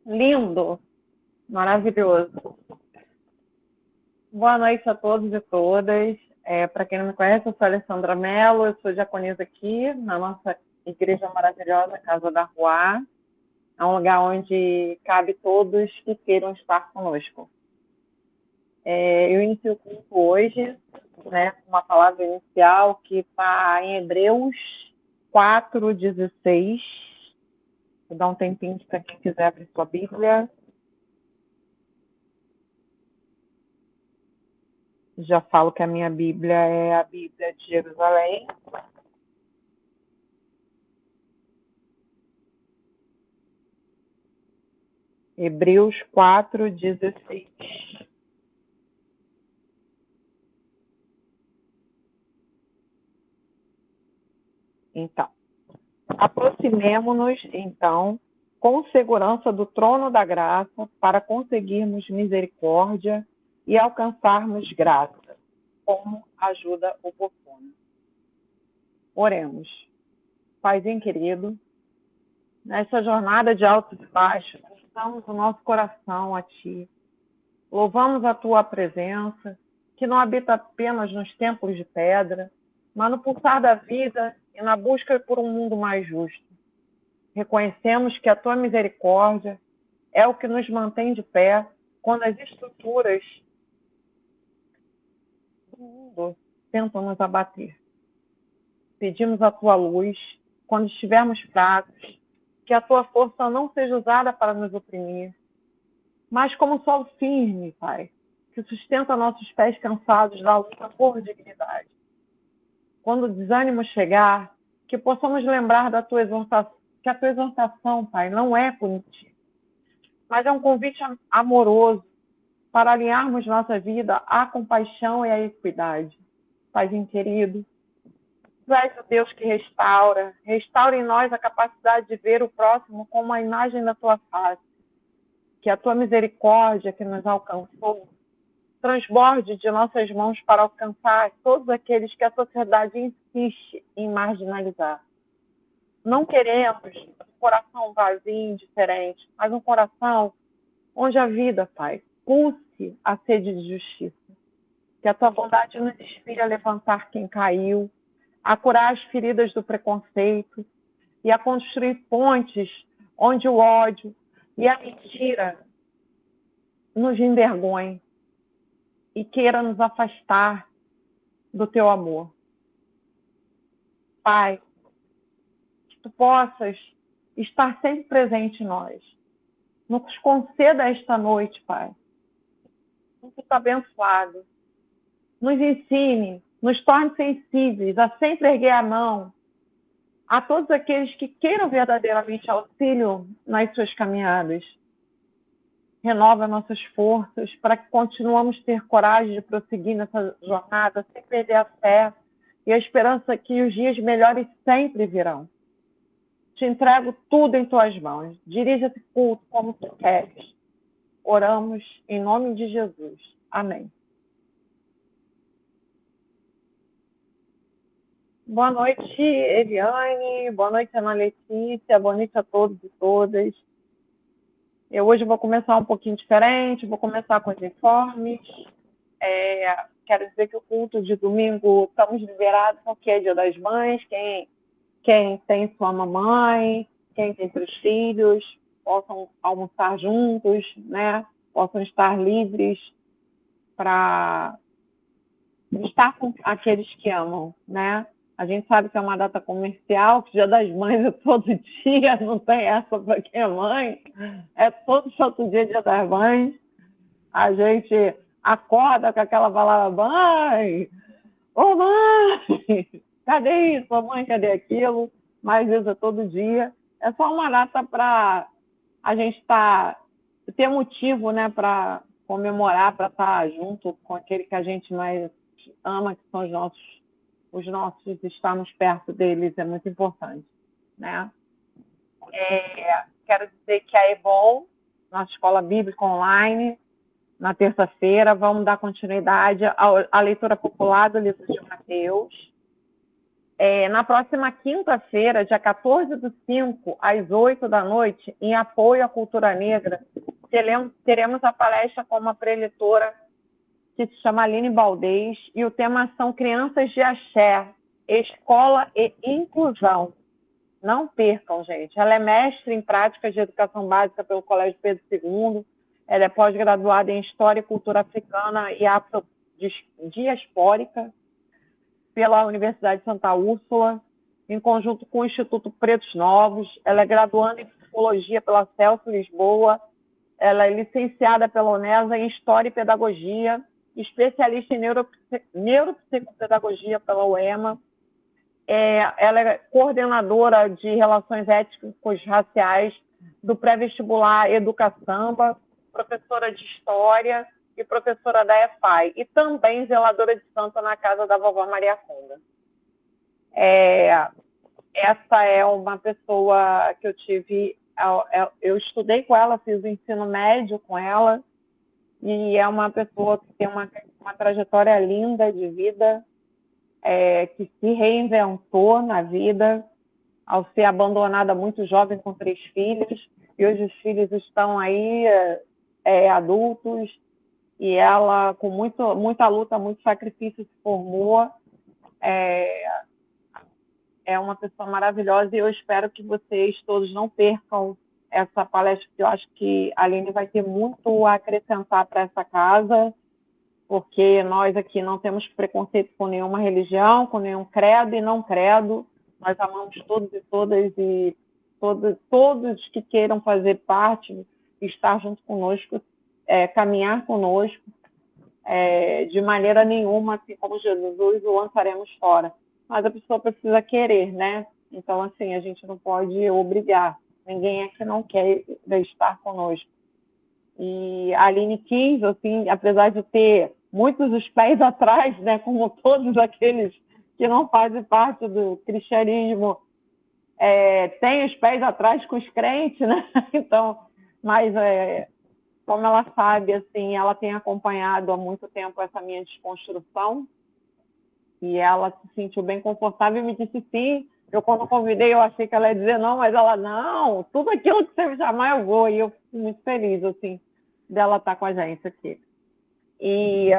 Lindo, maravilhoso. Boa noite a todos e todas. Para quem não me conhece, eu sou a Alessandra Mello, eu sou diaconisa aqui na nossa igreja maravilhosa, Casa da Rua. É um lugar onde cabe todos que queiram estar conosco. Eu inicio o culto hoje, né, com uma palavra inicial que está em Hebreus 4:16. Vou dar um tempinho para quem quiser abrir sua Bíblia. Já falo que a minha Bíblia é a Bíblia de Jerusalém. Hebreus 4:16. Então, aproximemo-nos, então, com segurança do trono da graça para conseguirmos misericórdia e alcançarmos graça, como ajuda oportuna. Oremos. Paizinho querido, nessa jornada de altos e baixos, estamos o nosso coração a Ti. Louvamos a Tua presença, que não habita apenas nos templos de pedra, mas no pulsar da vida e na busca por um mundo mais justo. Reconhecemos que a Tua misericórdia é o que nos mantém de pé quando as estruturas do mundo tentam nos abater. Pedimos a Tua luz quando estivermos fracos, que a Tua força não seja usada para nos oprimir, mas como solo firme, Pai, que sustenta nossos pés cansados da luta por dignidade. Quando o desânimo chegar, que possamos lembrar da Tua exortação, que a Tua exortação, Pai, não é punitiva, mas é um convite amoroso para alinharmos nossa vida à compaixão e à equidade. Paizinho querido, Tu és o Deus que restaura em nós a capacidade de ver o próximo como a imagem da Tua face. Que a Tua misericórdia que nos alcançou transborde de nossas mãos para alcançar todos aqueles que a sociedade insiste em marginalizar. Não queremos um coração vazio e indiferente, mas um coração onde a vida, Pai, pulse a sede de justiça. Que a Tua bondade nos inspire a levantar quem caiu, a curar as feridas do preconceito e a construir pontes onde o ódio e a mentira nos envergonhem e queira nos afastar do Teu amor. Pai, que Tu possas estar sempre presente em nós. Nos conceda esta noite, Pai, um culto abençoado. Nos ensine, nos torne sensíveis a sempre erguer a mão a todos aqueles que queiram verdadeiramente auxílio nas suas caminhadas. Renova nossas forças para que continuemos a ter coragem de prosseguir nessa jornada, sem perder a fé e a esperança que os dias melhores sempre virão. Te entrego tudo em Tuas mãos. Dirige esse culto como Tu queres. Oramos em nome de Jesus. Amém. Boa noite, Eliane. Boa noite, Ana Letícia. Boa noite a todos e todas. Eu hoje vou começar um pouquinho diferente. Vou começar com os informes. Quero dizer que o culto de domingo estamos liberados porque é Dia das Mães. Quem tem sua mamãe, quem tem seus filhos, possam almoçar juntos, né? Possam estar livres para estar com aqueles que amam, né? A gente sabe que é uma data comercial, que Dia das Mães é todo dia, não tem essa para quem é mãe, é todo santo dia das Mães. A gente acorda com aquela palavra, mãe, ô mãe, cadê isso, mãe, cadê aquilo? Mas isso é todo dia. É só uma data para a gente ter motivo, né, para comemorar, para estar junto com aquele que a gente mais ama, que são os nossos, estarmos perto deles é muito importante, né? Quero dizer que a EBOL, nossa escola bíblica online, na terça-feira, vamos dar continuidade à leitura popular do livro de Mateus. Na próxima quinta-feira, dia 14/5, às 8 da noite, em apoio à cultura negra, teremos a palestra com uma preletora que se chama Aline Baldez, e o tema são Crianças de Axé, Escola e Inclusão. Não percam, gente. Ela é mestre em práticas de educação básica pelo Colégio Pedro II, ela é pós-graduada em História e Cultura Africana e Afrodiaspórica pela Universidade de Santa Úrsula, em conjunto com o Instituto Pretos Novos. Ela é graduanda em Psicologia pela Celso Lisboa, ela é licenciada pela UNESA em História e Pedagogia, especialista em Neuropsicopedagogia pela UEMA. Ela é coordenadora de Relações Étnicos Raciais do pré-vestibular Educaçamba, professora de História e professora da EFAI, e também zeladora de santa na casa da vovó Maria Conda. Essa é uma pessoa que eu tive, eu estudei com ela, fiz o ensino médio com ela, e é uma pessoa que tem uma trajetória linda de vida, que se reinventou na vida ao ser abandonada muito jovem com 3 filhos, e hoje os filhos estão aí adultos, e ela, com muita luta, muito sacrifício, se formou. É uma pessoa maravilhosa, e eu espero que vocês todos não percam essa palestra, porque eu acho que a Aline vai ter muito a acrescentar para essa casa, porque nós aqui não temos preconceito com nenhuma religião, com nenhum credo e não credo. Nós amamos todos e todas, e todos que queiram fazer parte, estar junto conosco, caminhar conosco, de maneira nenhuma, assim como Jesus, o lançaremos fora. Mas a pessoa precisa querer, né? Então, assim, a gente não pode obrigar. Ninguém é que não quer estar conosco. E a Aline quis, assim, apesar de ter muitos os pés atrás, né, como todos aqueles que não fazem parte do cristianismo, tem os pés atrás com os crentes, né? Então, mas como ela sabe, assim, ela tem acompanhado há muito tempo essa minha desconstrução, e ela se sentiu bem confortável e me disse sim. Eu, quando convidei, eu achei que ela ia dizer não, mas ela, não, tudo aquilo que você me chamar eu vou, e eu fico muito feliz, assim, dela estar com a gente aqui. E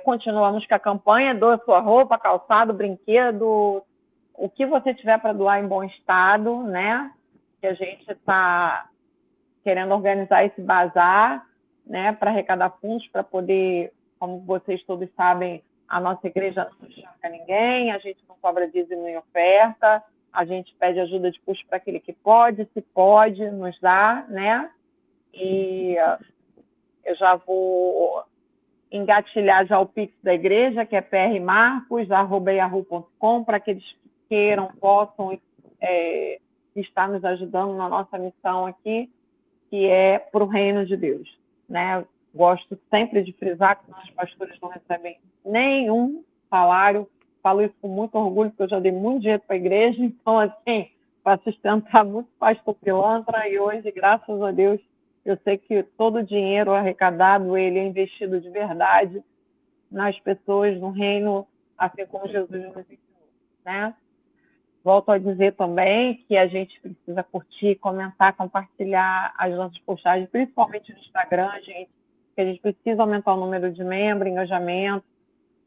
continuamos com a campanha, doa sua roupa, calçado, brinquedo, o que você tiver para doar em bom estado, né? Que a gente está querendo organizar esse bazar, né, para arrecadar fundos, para poder, como vocês todos sabem, a nossa igreja não encharca ninguém, a gente não cobra dízimo em oferta, a gente pede ajuda de custo para aquele que pode, se pode, nos dá, né? E eu já vou engatilhar já o Pix da igreja, que é prmarcos@yahoo.com, para aqueles que queiram, possam estar nos ajudando na nossa missão aqui, que é para o reino de Deus, né? Gosto sempre de frisar que nós pastores não recebem nenhum salário, falo isso com muito orgulho, porque eu já dei muito dinheiro para a igreja, então, assim, para sustentar muito pastor pilantra, e hoje, graças a Deus, eu sei que todo o dinheiro arrecadado, ele é investido de verdade nas pessoas, no reino, assim como Jesus nos ensinou, né? Volto a dizer também que a gente precisa curtir, comentar, compartilhar as nossas postagens, principalmente no Instagram, gente, que a gente precisa aumentar o número de membros, engajamento,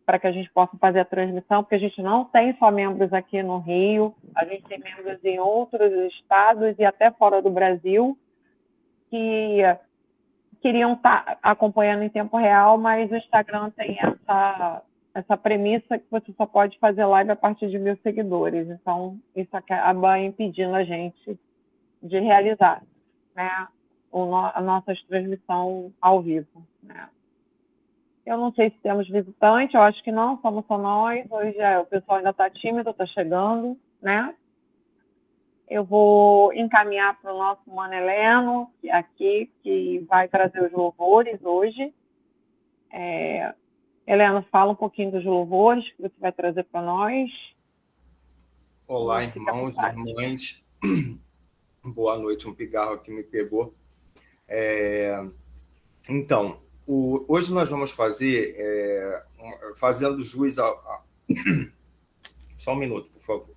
para que a gente possa fazer a transmissão, porque a gente não tem só membros aqui no Rio, a gente tem membros em outros estados e até fora do Brasil, que queriam estar acompanhando em tempo real, mas o Instagram tem essa premissa que você só pode fazer live a partir de 1.000 seguidores. Então, isso acaba impedindo a gente de realizar, né, a nossa transmissão ao vivo, né? Eu não sei se temos visitante, eu acho que não, somos só nós. Hoje o pessoal ainda está tímido, está chegando, né? Eu vou encaminhar para o nosso Mano Heleno, aqui, que vai trazer os louvores hoje. Heleno, fala um pouquinho dos louvores que você vai trazer para nós. Olá, irmãos e irmãs. Boa noite, um pigarro aqui me pegou. Então, hoje nós vamos fazer, fazendo jus Só um minuto, por favor.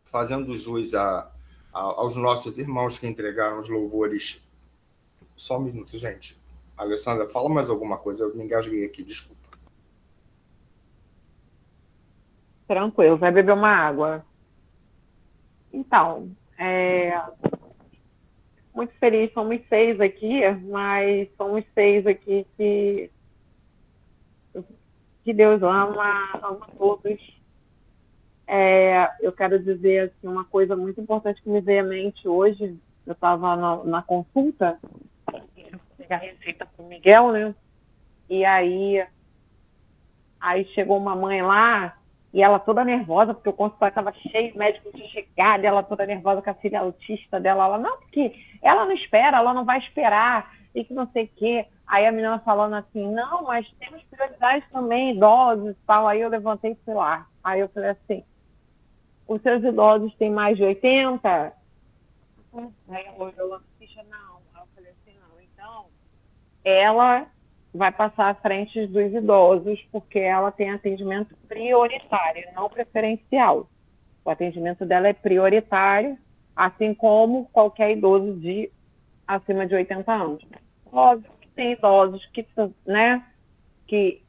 Fazendo jus aos nossos irmãos que entregaram os louvores. Só um minuto, gente. Alessandra, fala mais alguma coisa. Eu me engasguei aqui, desculpa. Tranquilo, vai beber uma água. Então, muito feliz, somos 6 aqui, mas somos 6 aqui que Deus ama todos. Eu quero dizer assim, uma coisa muito importante que me veio à mente hoje. Eu estava na consulta, pegar a receita para o Miguel, né? E aí chegou uma mãe lá, e ela toda nervosa, porque o consultório estava cheio, o médico tinha chegado, e ela toda nervosa com a filha autista dela. Ela, não, porque ela não espera, ela não vai esperar, e que não sei o quê. Aí a menina falando assim, não, mas temos prioridades também, idosos e tal. Aí eu levantei e fui lá. Aí eu falei assim, os seus idosos têm mais de 80? Aí ela olhou lá, ficha, não. Aí eu falei assim, não, então, ela vai passar à frente dos idosos, porque ela tem atendimento prioritário, não preferencial. O atendimento dela é prioritário, assim como qualquer idoso acima de 80 anos. Óbvio que tem idosos que, né, que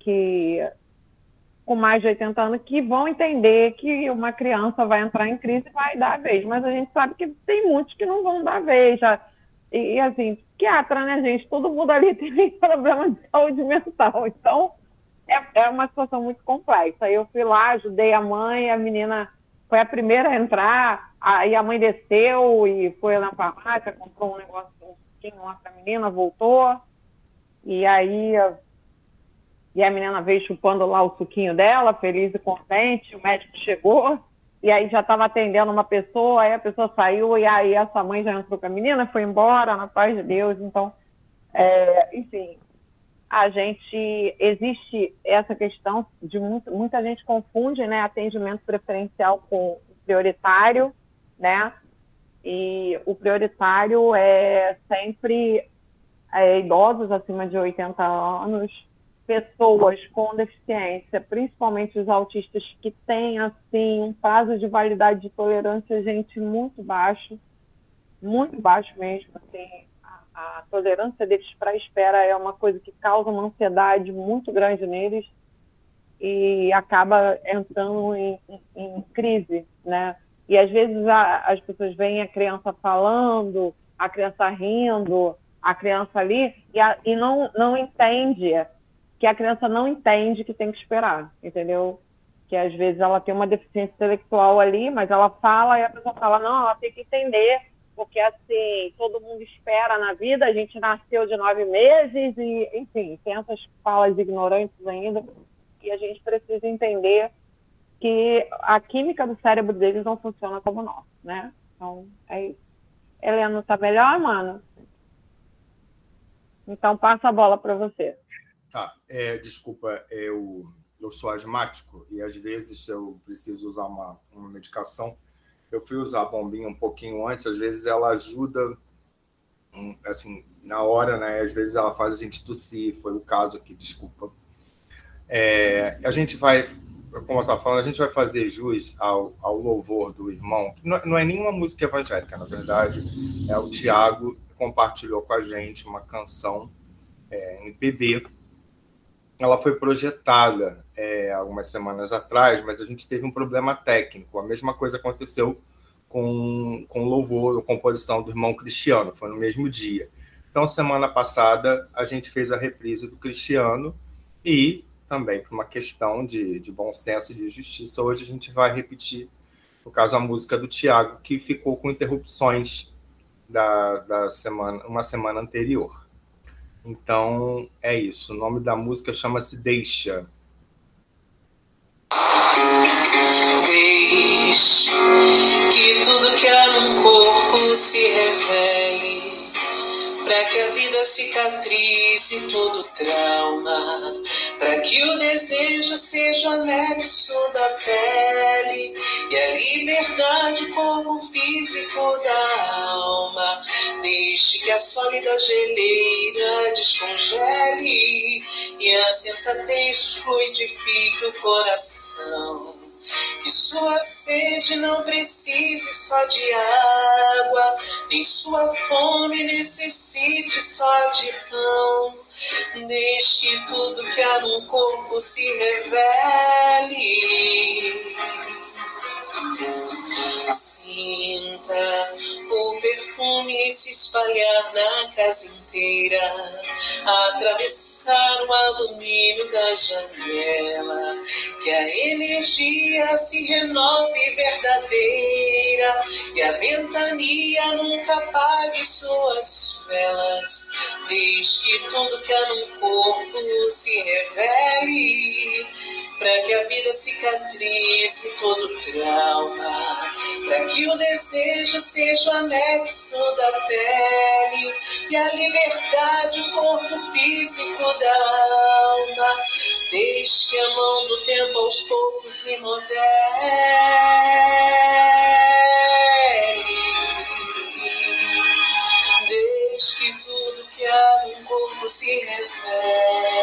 com mais de 80 anos que vão entender que uma criança vai entrar em crise e vai dar a vez, mas a gente sabe que tem muitos que não vão dar a vez. E assim, psiquiatra, né, gente? Todo mundo ali tem problema de saúde mental. Então, é uma situação muito complexa. Aí eu fui lá, ajudei a mãe, a menina foi a primeira a entrar, aí a mãe desceu e foi na farmácia, comprou um negócio, um suquinho lá pra menina, voltou. E aí a menina veio chupando lá o suquinho dela, feliz e contente, o médico chegou, e aí já estava atendendo uma pessoa, aí a pessoa saiu, e aí essa mãe já entrou com a menina, foi embora, na paz de Deus. Então, enfim, existe essa questão de muita gente confunde, né, atendimento preferencial com prioritário, né, e o prioritário é sempre idosos acima de 80 anos, pessoas com deficiência, principalmente os autistas que têm, assim, um prazo de validade de tolerância, gente, muito baixo mesmo, assim, a tolerância deles para a espera é uma coisa que causa uma ansiedade muito grande neles e acaba entrando em crise, né? E às vezes as pessoas veem a criança falando, a criança rindo, a criança ali, e não entende, que a criança não entende que tem que esperar, entendeu? Que às vezes ela tem uma deficiência intelectual ali, mas ela fala e a pessoa fala, não, ela tem que entender, porque assim, todo mundo espera na vida, a gente nasceu de 9 meses, e enfim, tem essas falas ignorantes ainda, e a gente precisa entender que a química do cérebro deles não funciona como o nosso, né? Então, é isso. Helena, tá melhor, mano? Então, passa a bola para você. Tá, desculpa, eu sou asmático e às vezes eu preciso usar uma medicação. Eu fui usar a bombinha um pouquinho antes, às vezes ela ajuda, assim, na hora, né? Às vezes ela faz a gente tossir, foi o caso aqui, desculpa. A gente vai, como eu estava falando, a gente vai fazer jus ao louvor do irmão, que não é nenhuma música evangélica, na verdade, o Tiago compartilhou com a gente uma canção em PB. Ela foi projetada algumas semanas atrás, mas a gente teve um problema técnico. A mesma coisa aconteceu com louvor, a composição do irmão Cristiano, foi no mesmo dia. Então, semana passada, a gente fez a reprise do Cristiano e também por uma questão de bom senso e de justiça, hoje a gente vai repetir, no caso, a música do Tiago, que ficou com interrupções da semana, uma semana anterior. Então, é isso. O nome da música chama-se Deixa. Deixe que tudo que há no corpo se revele, para que a vida cicatrize todo trauma, para que o desejo seja o anexo da pele e a liberdade como físico da alma. Deixe que a sólida geleira descongele e a sensatez fluidifique o coração. Que sua sede não precise só de água, nem sua fome necessite só de pão. Deixe que tudo que há no corpo se revele. Sinta o perfume se espalhar na casa inteira, atravessar o alumínio da janela, que a energia se renove verdadeira e a ventania nunca apague suas velas. Deixe que tudo que há no corpo se revele, para que a vida cicatrize todo trauma, para que o desejo seja o anexo da pele e a liberdade o corpo físico da alma. Deixe que a mão do tempo aos poucos lhe modele. Deixe que tudo que há no corpo se revele.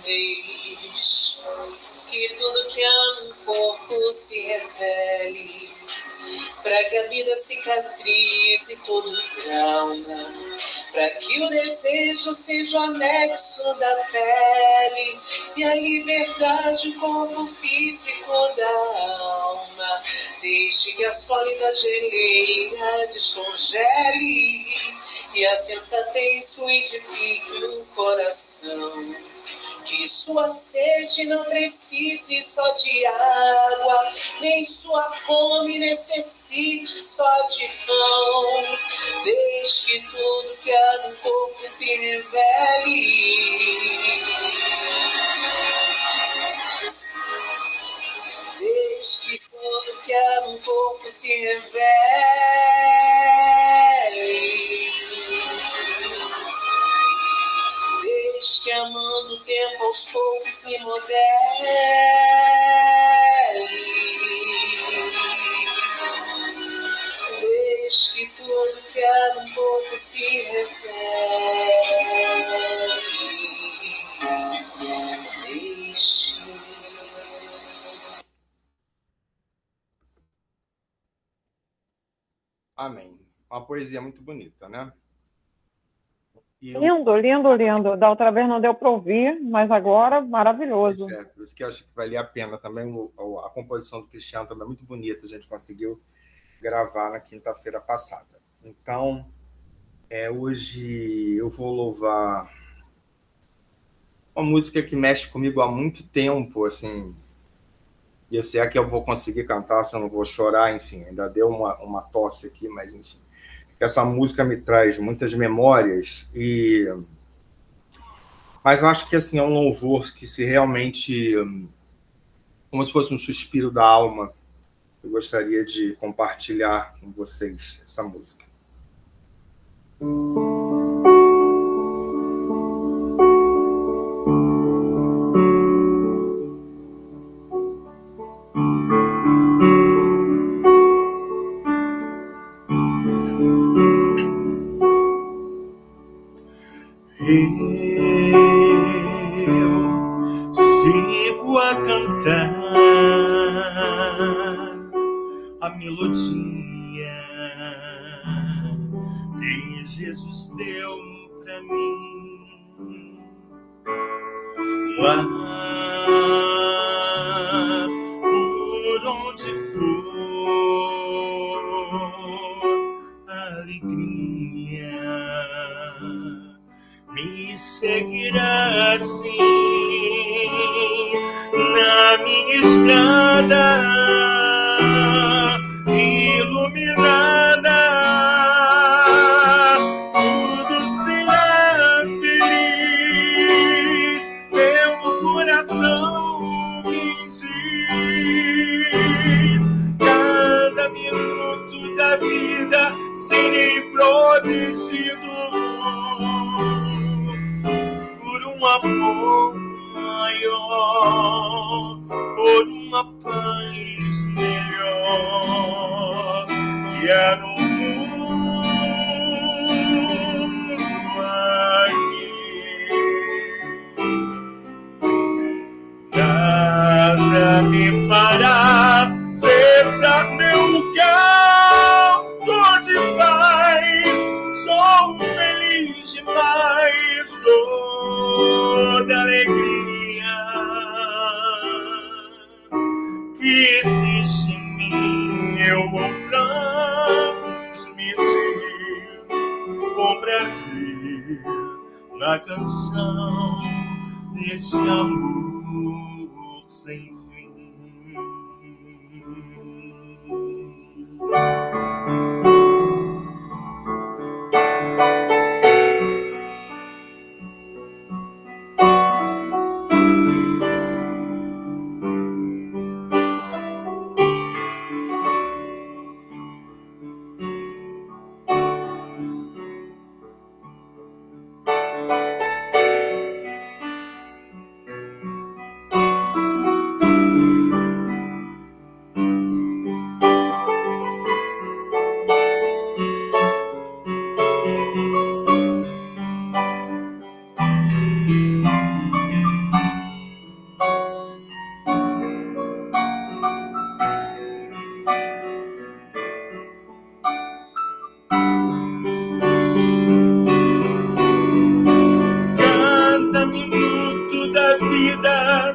Deixe que tudo que há no corpo se revele, para que a vida cicatrize todo trauma, para que o desejo seja o anexo da pele e a liberdade como físico da alma. Deixe que a sólida geleira descongele e a sensatez fluidifique o coração. Que sua sede não precise só de água, nem sua fome necessite só de pão. Deixe que tudo que há no corpo se revele. Deixe que tudo que há no corpo se revele. Deixe que a mão do tempo aos poucos se modele. Deixe que tudo que há no corpo se revele. Deixe. Amém. Uma poesia muito bonita, né? Lindo, lindo, lindo. Da outra vez não deu para ouvir, mas agora maravilhoso. Por isso que eu acho que valia a pena também. A composição do Cristiano também é muito bonita. A gente conseguiu gravar na quinta-feira passada. Então, hoje eu vou louvar uma música que mexe comigo há muito tempo, assim. E eu sei que eu vou conseguir cantar, se eu não vou chorar, enfim. Ainda deu uma tosse aqui, mas enfim. Essa música me traz muitas memórias, mas acho que assim, é um louvor que se realmente, como se fosse um suspiro da alma, eu gostaria de compartilhar com vocês essa música. Eu Jesus deu pra mim. Lá por onde for, a alegria me seguirá assim na minha estrada iluminada. Tudo será feliz, meu coração me diz. Cada minuto da vida serei protegido por um amor maior, por uma paz melhor que há no mundo aqui. Nada me fará cessar meu canto de paz. Sou feliz demais, toda alegria que existe em mim eu vou transmitir com prazer na canção desse amor sem fim.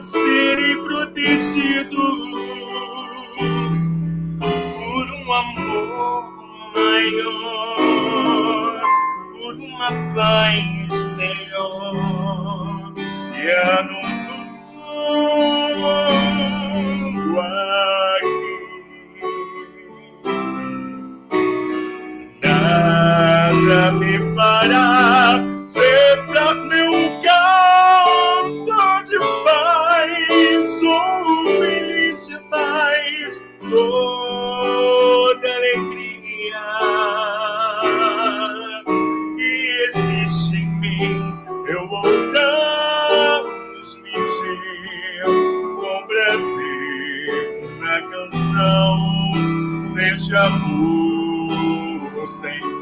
Serei protegido por um amor maior, por uma paz melhor que há no mundo aqui. Nada me fará cessar meu canto de paz. Sou feliz demais, toda alegria que existe em mim eu vou transmitir com prazer na canção deste amor sem fim.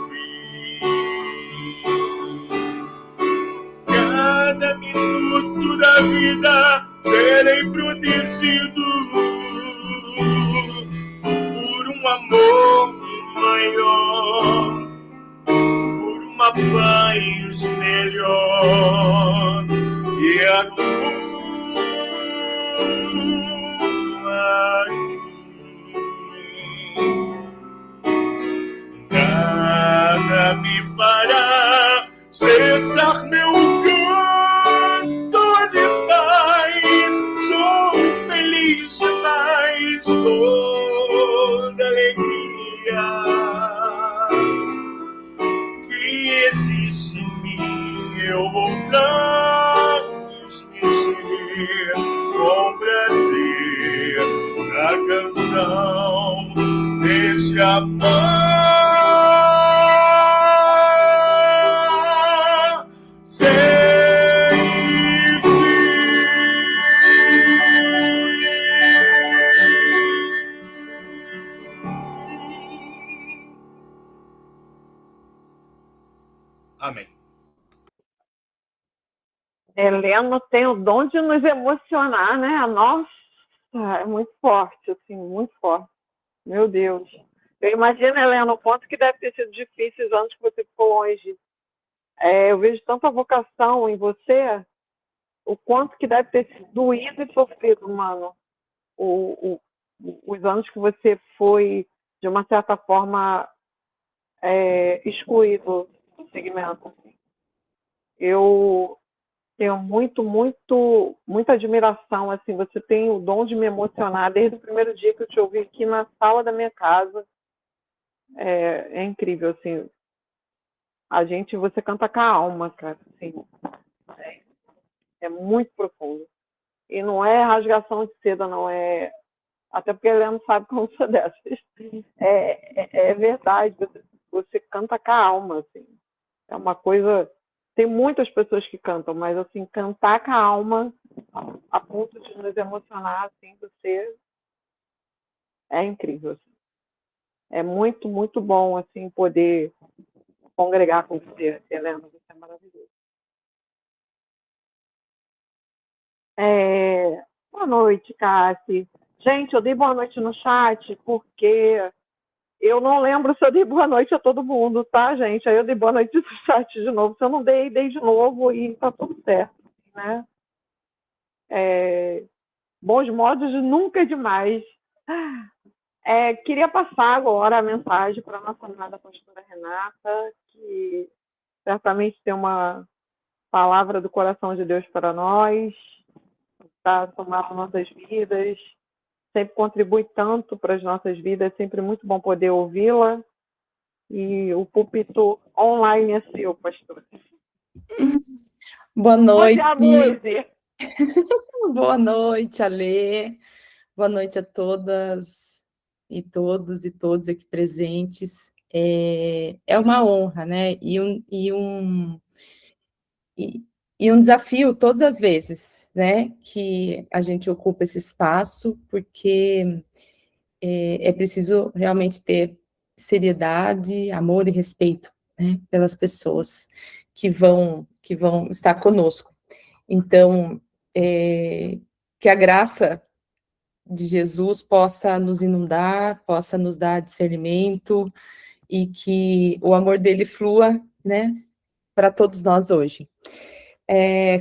Cada minuto da vida serei protegido por um amor maior, por uma paz melhor que há no mundo aqui. Nada me fará cessar meu canto de paz. Sou feliz demais, toda alegria que existe em mim eu vou transmitir com prazer na canção deste amor. Amém. Helena tem o dom de nos emocionar, né? Nossa, é muito forte, assim, muito forte. Meu Deus. Eu imagino, Helena, o quanto que deve ter sido difícil os anos que você ficou longe. Eu vejo tanta vocação em você, o quanto que deve ter sido doído e sofrido, mano. Os anos que você foi, de uma certa forma, excluído do segmento. Eu tenho muita admiração, assim, você tem o dom de me emocionar desde o primeiro dia que eu te ouvi aqui na sala da minha casa. É incrível, assim, você canta com a alma, cara, assim, é muito profundo. E não é rasgação de seda, não é, até porque ele não sabe como sou dessas. É verdade, você canta com a alma, assim, é uma coisa. Tem muitas pessoas que cantam, mas assim, cantar com a alma a ponto de nos emocionar, assim, você é incrível. Assim. É muito, muito bom, assim, poder congregar com você, Helena. Você é maravilhoso. Boa noite, Cassi. Gente, eu dei boa noite no chat porque eu não lembro se eu dei boa noite a todo mundo, tá, gente? Aí eu dei boa noite no chat de novo. Se eu não dei de novo e tá tudo certo, né? Bons modos nunca é demais. Queria passar agora a mensagem para a nossa amada pastora Renata, que certamente tem uma palavra do coração de Deus para nós, para tomar nossas vidas, sempre contribui tanto para as nossas vidas, é sempre muito bom poder ouvi-la. E o púlpito online é seu, pastor. Boa noite. Boa noite, Alê. Boa noite a todas e todos e todos aqui presentes. É uma honra, né? E um desafio todas as vezes, né? Que a gente ocupa esse espaço, porque é preciso realmente ter seriedade, amor e respeito, né, pelas pessoas que vão estar conosco. Então, que a graça de Jesus possa nos inundar, possa nos dar discernimento e que o amor dele flua, né, para todos nós hoje.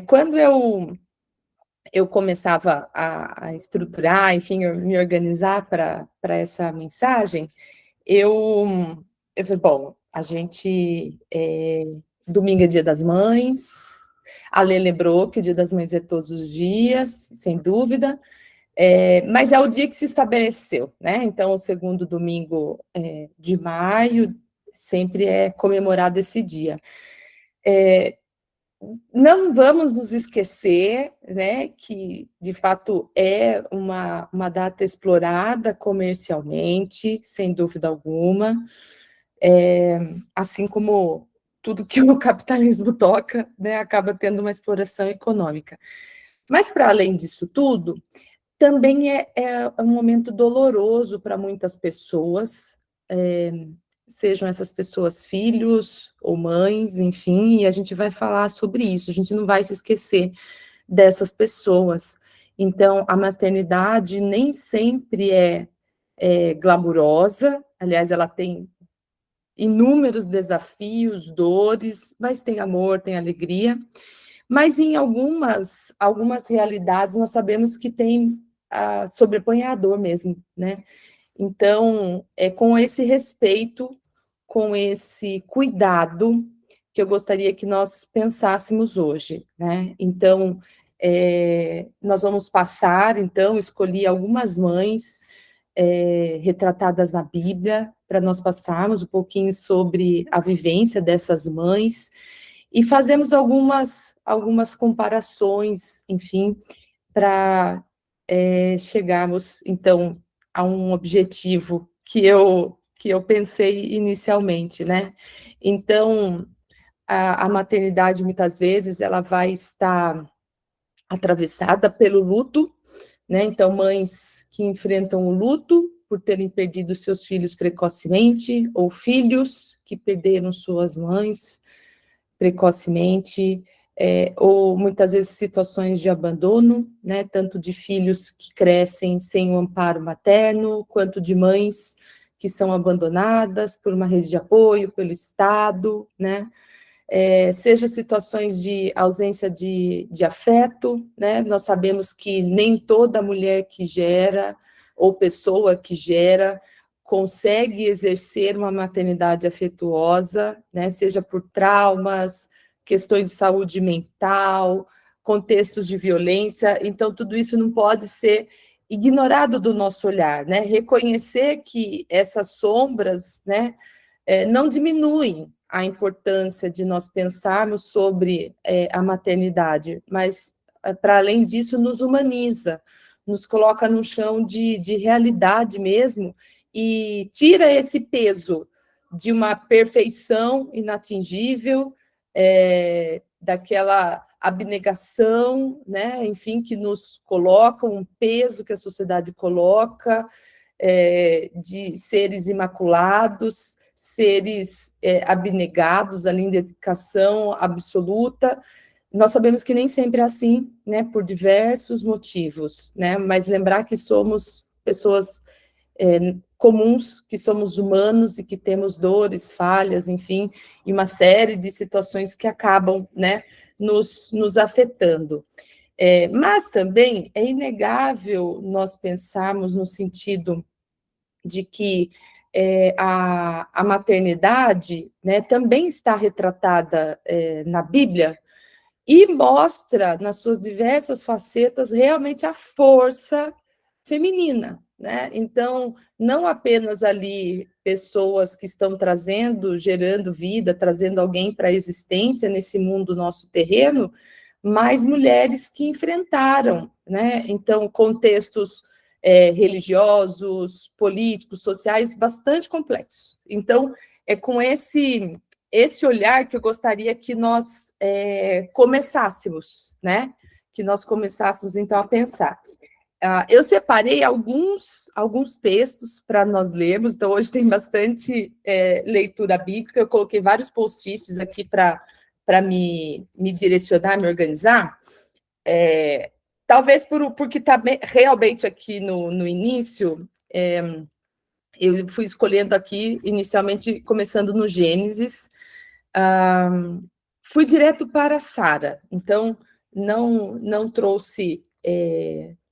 Quando eu começava a estruturar, enfim, me organizar para essa mensagem, eu falei, bom, a gente, domingo é Dia das Mães, a Lê lembrou que o Dia das Mães é todos os dias, sem dúvida, mas é o dia que se estabeleceu, né? Então, o segundo domingo de maio sempre é comemorado esse dia. Não vamos nos esquecer, né, que de fato é uma data explorada comercialmente, sem dúvida alguma, assim como tudo que o capitalismo toca, né, acaba tendo uma exploração econômica. Mas, para além disso tudo, também é um momento doloroso para muitas pessoas, sejam essas pessoas filhos ou mães, enfim, e a gente vai falar sobre isso, a gente não vai se esquecer dessas pessoas. Então, a maternidade nem sempre é glamurosa, aliás, ela tem inúmeros desafios, dores, mas tem amor, tem alegria, mas em algumas realidades nós sabemos que sobrepõe a dor mesmo, né? Então, com esse respeito, com esse cuidado que eu gostaria que nós pensássemos hoje, né? Então, nós vamos passar, então, escolhi algumas mães retratadas na Bíblia, para nós passarmos um pouquinho sobre a vivência dessas mães, e fazemos algumas comparações, enfim, para chegarmos, então, a um objetivo que eu pensei inicialmente, né? Então, a maternidade, muitas vezes, ela vai estar atravessada pelo luto, né? Então, mães que enfrentam o luto por terem perdido seus filhos precocemente, ou filhos que perderam suas mães precocemente, ou muitas vezes situações de abandono, né, tanto de filhos que crescem sem o amparo materno, quanto de mães que são abandonadas por uma rede de apoio, pelo Estado, né? Seja situações de ausência de afeto, né? Nós sabemos que nem toda mulher que gera, ou pessoa que gera, consegue exercer uma maternidade afetuosa, né? Seja por traumas, questões de saúde mental, contextos de violência. Então, tudo isso não pode ser ignorado do nosso olhar, né? Reconhecer que essas sombras, né, não diminuem a importância de nós pensarmos sobre a maternidade, mas, para além disso, nos humaniza, nos coloca num chão de realidade mesmo, e tira esse peso de uma perfeição inatingível, daquela abnegação, né, enfim, que nos coloca, um peso que a sociedade coloca, de seres imaculados, seres abnegados, além da dedicação absoluta. Nós sabemos que nem sempre é assim, né, por diversos motivos, né, mas lembrar que somos pessoas comuns, que somos humanos e que temos dores, falhas, enfim, e uma série de situações que acabam, né, nos afetando. Mas também é inegável nós pensarmos no sentido de que a maternidade, né, também está retratada na Bíblia e mostra, nas suas diversas facetas, realmente a força feminina, né? Então, não apenas ali pessoas que estão gerando vida, trazendo alguém para a existência nesse mundo nosso terreno, mas mulheres que enfrentaram, né? Então, contextos religiosos, políticos, sociais, bastante complexos. Então, é com esse olhar que eu gostaria que nós começássemos, né? Que nós começássemos, então, a pensar. Eu separei alguns textos para nós lermos, então hoje tem bastante leitura bíblica, eu coloquei vários post-its aqui para me direcionar, me organizar, talvez porque está realmente aqui no início, eu fui escolhendo aqui, inicialmente, começando no Gênesis, fui direto para Sara, então não trouxe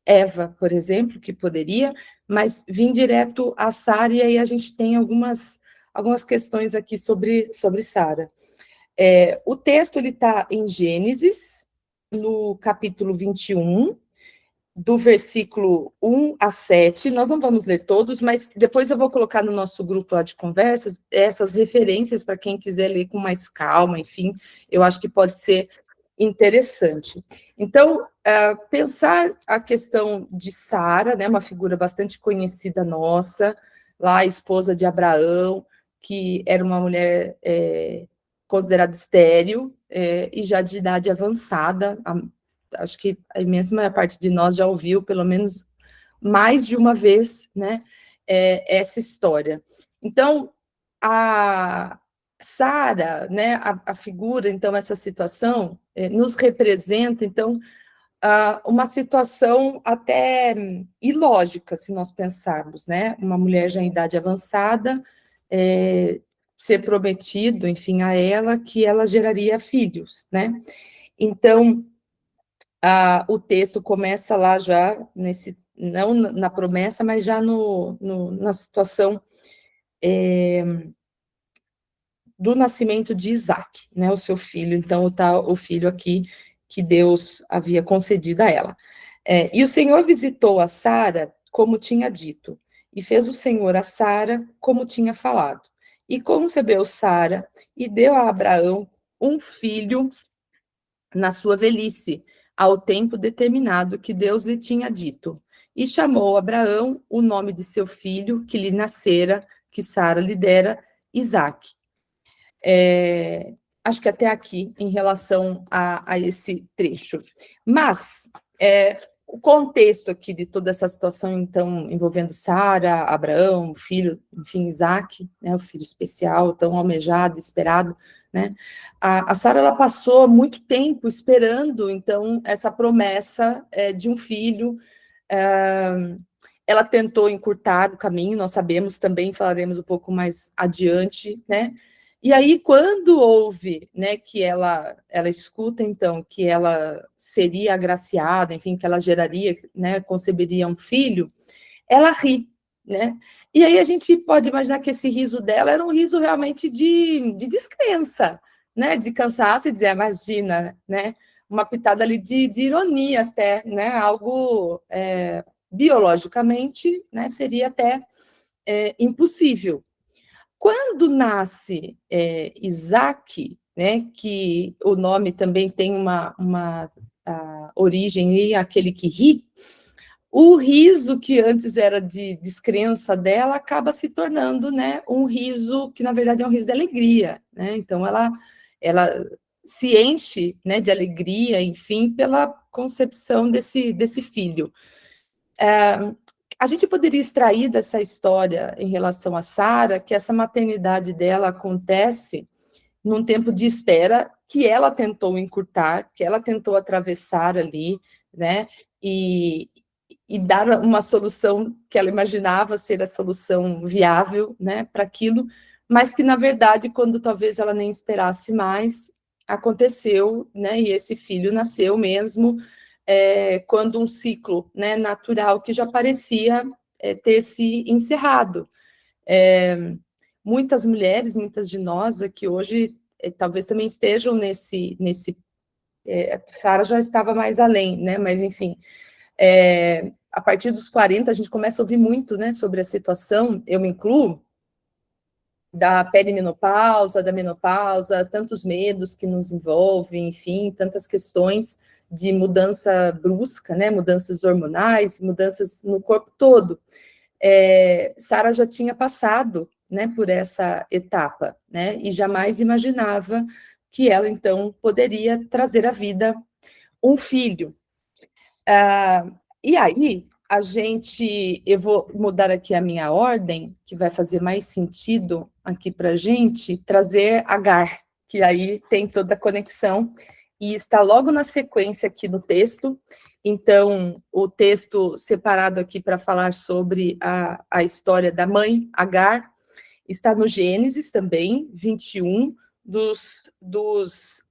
Eva, por exemplo, que poderia, mas vim direto a Sara, e aí a gente tem algumas questões aqui sobre Sara. O texto está em Gênesis, no capítulo 21, do versículo 1 a 7, nós não vamos ler todos, mas depois eu vou colocar no nosso grupo lá de conversas essas referências para quem quiser ler com mais calma, enfim, eu acho que pode ser interessante. Então, pensar a questão de Sara, né, uma figura bastante conhecida nossa, lá a esposa de Abraão, que era uma mulher considerada estéril e já de idade avançada. Acho que a imensa maior parte de nós já ouviu, pelo menos mais de uma vez, né, essa história. Então, a Sara, né, a figura, então, essa situação, nos representa, então, uma situação até ilógica, se nós pensarmos, né, uma mulher já em idade avançada, ser prometido, enfim, a ela, que ela geraria filhos, né, então, o texto começa lá já, não na promessa, mas já na situação do nascimento de Isaac, né, o seu filho, então está o filho aqui que Deus havia concedido a ela. E o Senhor visitou a Sara como tinha dito, e fez o Senhor a Sara como tinha falado. E concebeu Sara e deu a Abraão um filho na sua velhice, ao tempo determinado que Deus lhe tinha dito. E chamou Abraão o nome de seu filho, que lhe nascera, que Sara lhe dera, Isaque. Acho que até aqui, em relação a esse trecho. Mas, o contexto aqui de toda essa situação, então, envolvendo Sara, Abraão, o filho, enfim, Isaque, né, o filho especial, tão almejado, esperado, né? A Sara, ela passou muito tempo esperando, então, essa promessa de um filho. ela tentou encurtar o caminho, nós sabemos também, falaremos um pouco mais adiante, né? E aí, quando houve, né, que ela escuta, então, que ela seria agraciada, enfim, que ela geraria, né, conceberia um filho, ela ri, né? E aí a gente pode imaginar que esse riso dela era um riso realmente de descrença, né? De cansaço e dizer, imagina, né? Uma pitada ali de ironia até, né? Algo biologicamente, né? Seria até impossível. Quando nasce Isaac, né? Que o nome também tem uma origem aí, aquele que ri, o riso que antes era de descrença dela acaba se tornando, né, um riso que na verdade é um riso de alegria, né? Então ela se enche, né, de alegria, enfim, pela concepção desse filho. A gente poderia extrair dessa história em relação a Sara que essa maternidade dela acontece num tempo de espera que ela tentou encurtar, que ela tentou atravessar ali, né? E dar uma solução que ela imaginava ser a solução viável, né, para aquilo, mas que, na verdade, quando talvez ela nem esperasse mais, aconteceu, né, e esse filho nasceu mesmo quando um ciclo, né, natural que já parecia ter se encerrado. Muitas mulheres, muitas de nós aqui hoje, talvez também estejam nesse Sara já estava mais além, né, mas enfim, a partir dos 40, a gente começa a ouvir muito, né, sobre a situação, eu me incluo, da perimenopausa, da menopausa, tantos medos que nos envolvem, enfim, tantas questões de mudança brusca, né, mudanças hormonais, mudanças no corpo todo. Sara já tinha passado, né, por essa etapa, né, e jamais imaginava que ela, então, poderia trazer à vida um filho. E aí, eu vou mudar aqui a minha ordem, que vai fazer mais sentido aqui para a gente, trazer Agar, que aí tem toda a conexão, e está logo na sequência aqui no texto. Então, o texto separado aqui para falar sobre a história da mãe, Agar, está no Gênesis também, 21, dos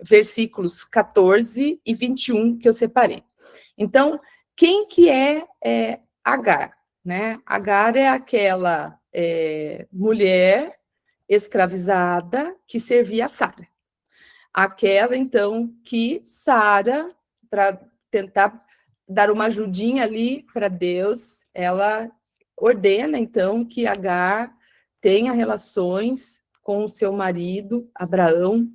versículos 14 e 21 que eu separei. Então, quem que é Agar? Né? Agar é aquela mulher escravizada que servia a Sara. Aquela, então, que Sara, para tentar dar uma ajudinha ali para Deus, ela ordena, então, que Agar tenha relações com o seu marido, Abraão,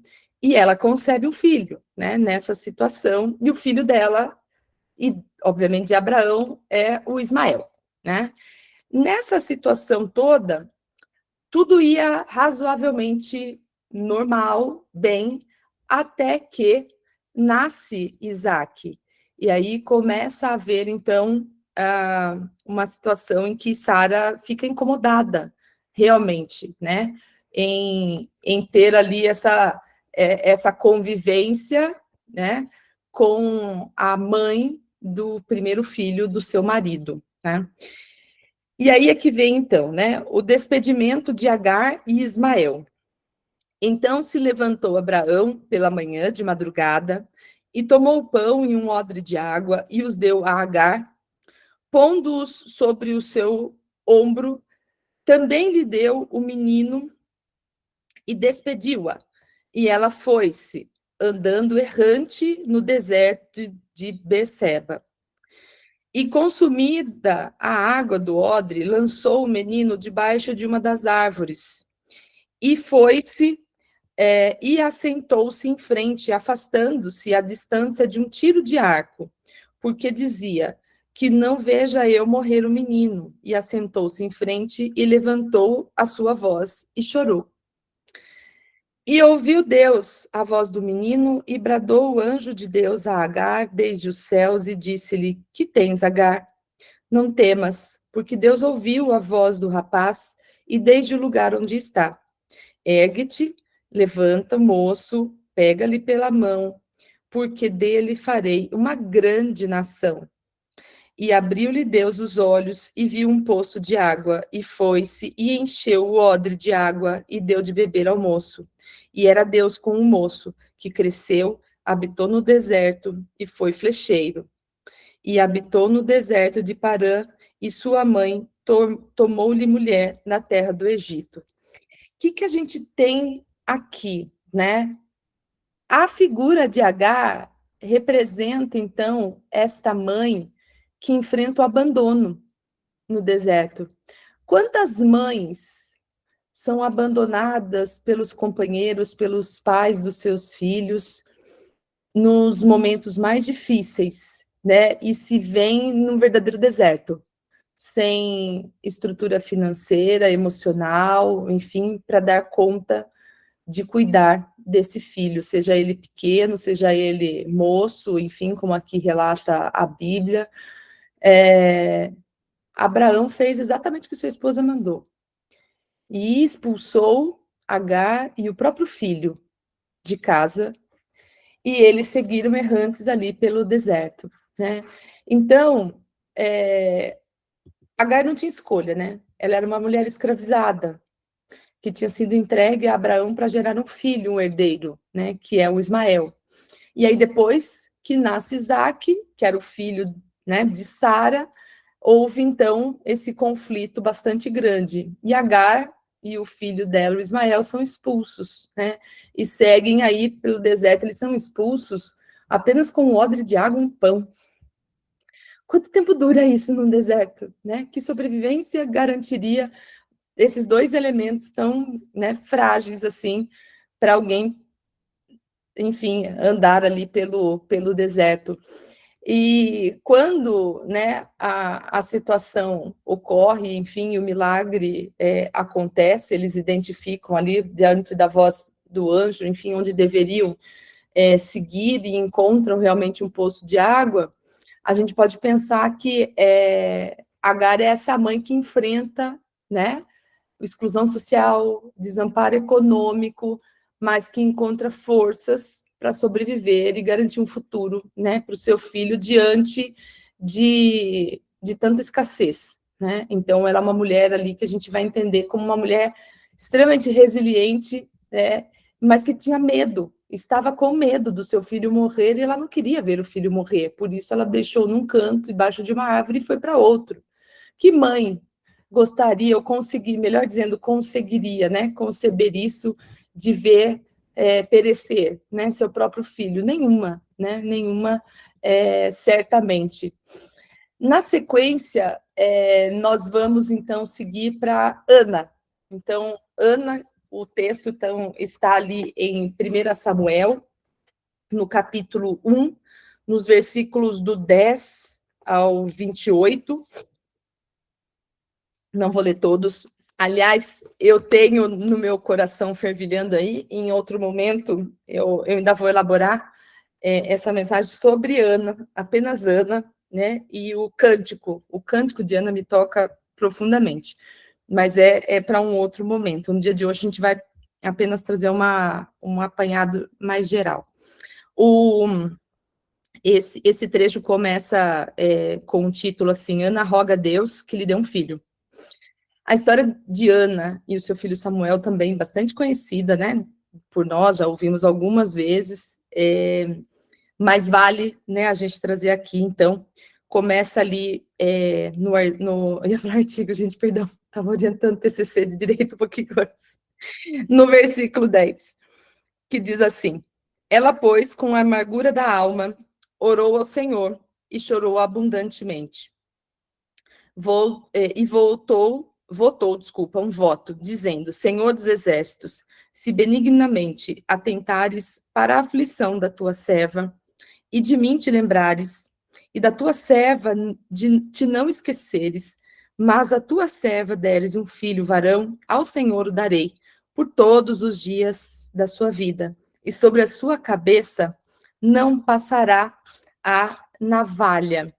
e ela concebe um filho, né, nessa situação, e o filho dela, e obviamente de Abraão, é o Ismael, né? Nessa situação toda, tudo ia razoavelmente normal, bem, até que nasce Isaac. E aí começa a haver, então, uma situação em que Sara fica incomodada, realmente, né? Em ter ali essa convivência, né? Com a mãe do primeiro filho do seu marido, né? E aí é que vem, então, né? O despedimento de Agar e Ismael. Então se levantou Abraão pela manhã, de madrugada, e tomou o pão e um odre de água, e os deu a Agar, pondo-os sobre o seu ombro, também lhe deu o menino e despediu-a. E ela foi-se, andando errante no deserto de Beceba. E consumida a água do odre, lançou o menino debaixo de uma das árvores. E foi-se e assentou-se em frente, afastando-se à distância de um tiro de arco, porque dizia: que não veja eu morrer o menino. E assentou-se em frente e levantou a sua voz e chorou. E ouviu Deus a voz do menino e bradou o anjo de Deus a Agar desde os céus e disse-lhe: que tens, Agar? Não temas, porque Deus ouviu a voz do rapaz e desde o lugar onde está. Ergue-te, levanta, moço, pega-lhe pela mão, porque dele farei uma grande nação. E abriu-lhe Deus os olhos, e viu um poço de água, e foi-se, e encheu o odre de água, e deu de beber ao moço. E era Deus com o moço, que cresceu, habitou no deserto, e foi flecheiro. E habitou no deserto de Parã, e sua mãe tomou-lhe mulher na terra do Egito. O que a gente tem aqui, né? A figura de Agar representa, então, esta mãe que enfrenta o abandono no deserto. Quantas mães são abandonadas pelos companheiros, pelos pais dos seus filhos, nos momentos mais difíceis, né? E se veem num verdadeiro deserto, sem estrutura financeira, emocional, enfim, para dar conta de cuidar desse filho, seja ele pequeno, seja ele moço, enfim, como aqui relata a Bíblia. Abraão fez exatamente o que sua esposa mandou, e expulsou Agar e o próprio filho de casa, e eles seguiram errantes ali pelo deserto, né? Então, Agar não tinha escolha, né? Ela era uma mulher escravizada, que tinha sido entregue a Abraão para gerar um filho, um herdeiro, né? Que é o Ismael. E aí, depois que nasce Isaac, que era o filho, né, de Sara, houve, então, esse conflito bastante grande. E Agar e o filho dela, o Ismael, são expulsos, né? E seguem aí pelo deserto. Eles são expulsos apenas com um odre de água e um pão. Quanto tempo dura isso no deserto, né? Que sobrevivência garantiria esses dois elementos tão, né, frágeis assim, para alguém, enfim, andar ali pelo deserto? E quando, né, a situação ocorre, enfim, o milagre acontece, eles identificam ali, diante da voz do anjo, enfim, onde deveriam seguir, e encontram realmente um poço de água. A gente pode pensar que Agar é essa mãe que enfrenta, né, exclusão social, desamparo econômico, mas que encontra forças para sobreviver e garantir um futuro, né, para o seu filho diante de tanta escassez, né? Então, ela é uma mulher ali que a gente vai entender como uma mulher extremamente resiliente, né, mas que tinha medo, estava com medo do seu filho morrer, e ela não queria ver o filho morrer, por isso ela deixou num canto, debaixo de uma árvore, e foi para outro. Que mãe gostaria, ou melhor dizendo, conseguiria, né, conceber isso, de ver perecer, né, seu próprio filho? Nenhuma, né, nenhuma, certamente. Na sequência, nós vamos, então, seguir para Ana. Então, Ana, o texto, então, está ali em 1 Samuel, no capítulo 1, nos versículos do 10 ao 28, não vou ler todos. Aliás, eu tenho no meu coração fervilhando aí, em outro momento, eu ainda vou elaborar essa mensagem sobre Ana, apenas Ana, né? E o cântico de Ana me toca profundamente, mas é para um outro momento. No dia de hoje, a gente vai apenas trazer um apanhado mais geral. Esse trecho começa com um título assim: Ana roga a Deus que lhe dê um filho. A história de Ana e o seu filho Samuel também bastante conhecida, né, por nós, já ouvimos algumas vezes, mas vale, né, a gente trazer aqui. Então, começa ali eu ia falar artigo, gente, perdão, estava orientando o TCC de Direito um pouquinho antes, no versículo 10, que diz assim: ela, pois, com a amargura da alma, orou ao Senhor e chorou abundantemente. Votou, um voto, dizendo: Senhor dos exércitos, se benignamente atentares para a aflição da tua serva, e de mim te lembrares, e da tua serva de te não esqueceres, mas a tua serva deres um filho varão, ao Senhor o darei, por todos os dias da sua vida, e sobre a sua cabeça não passará a navalha.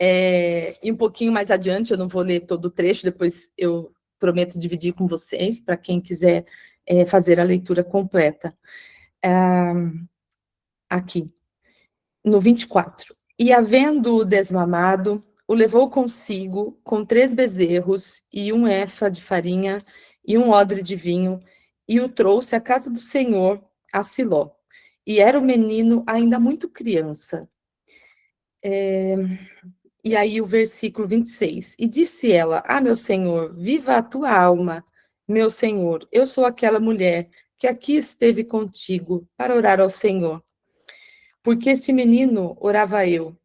E um pouquinho mais adiante, eu não vou ler todo o trecho, depois eu prometo dividir com vocês, para quem quiser fazer a leitura completa. Aqui, no 24. E havendo-o desmamado, o levou consigo com 3 bezerros e 1 efa de farinha e 1 odre de vinho, e o trouxe à casa do Senhor, a Siló. E era o menino ainda muito criança. E aí o versículo 26. E disse ela: Ah, meu Senhor, viva a tua alma, meu Senhor, eu sou aquela mulher que aqui esteve contigo para orar ao Senhor. Porque este menino orava eu,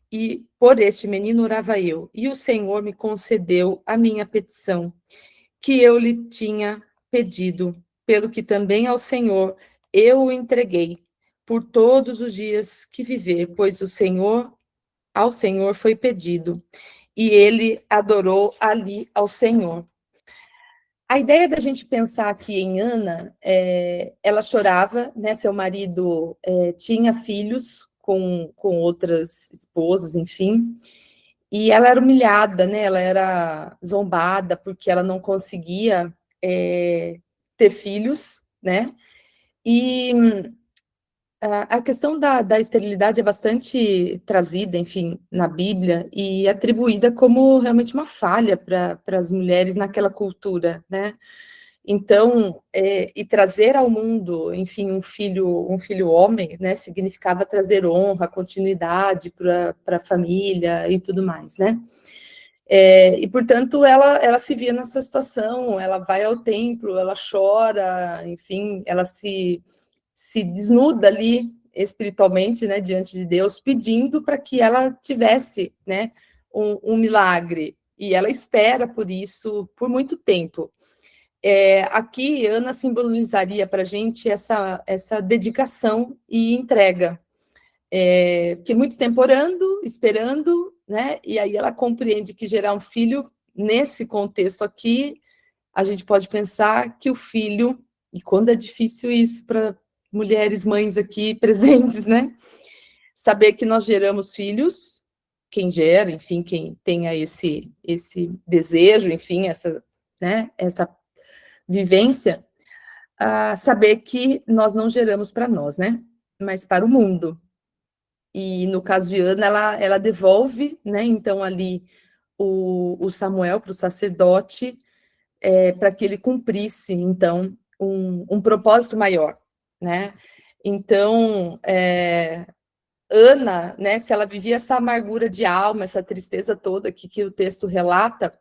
e por este menino orava eu, e o Senhor me concedeu a minha petição, que eu lhe tinha pedido, pelo que também ao Senhor eu o entreguei, por todos os dias que viver, pois ao Senhor foi pedido, e ele adorou ali ao Senhor. A ideia da gente pensar aqui em Ana, ela chorava, né? Seu marido tinha filhos com outras esposas, enfim, e ela era humilhada, né? Ela era zombada porque ela não conseguia ter filhos, né? E a questão da esterilidade é bastante trazida, enfim, na Bíblia e atribuída como realmente uma falha para as mulheres naquela cultura, né? Então, e trazer ao mundo, enfim, um filho homem, né, significava trazer honra, continuidade para a família e tudo mais, né? E, portanto, ela se via nessa situação, ela vai ao templo, ela chora, enfim, ela se desnuda ali espiritualmente, né, diante de Deus, pedindo para que ela tivesse, né, um milagre, e ela espera por isso por muito tempo. Aqui, Ana simbolizaria para a gente essa dedicação e entrega, que muito tempo orando, esperando, né, e aí ela compreende que gerar um filho, nesse contexto aqui, a gente pode pensar que o filho, e quando é difícil isso para mulheres, mães aqui presentes, né? Saber que nós geramos filhos, quem gera, enfim, quem tenha esse desejo, enfim, essa vivência, saber que nós não geramos para nós, né? Mas para o mundo. E no caso de Ana, ela devolve, né? Então, ali, o Samuel para o sacerdote, para que ele cumprisse, então, um propósito maior, né? Então, Ana, né, se ela vivia essa amargura de alma, essa tristeza toda que o texto relata,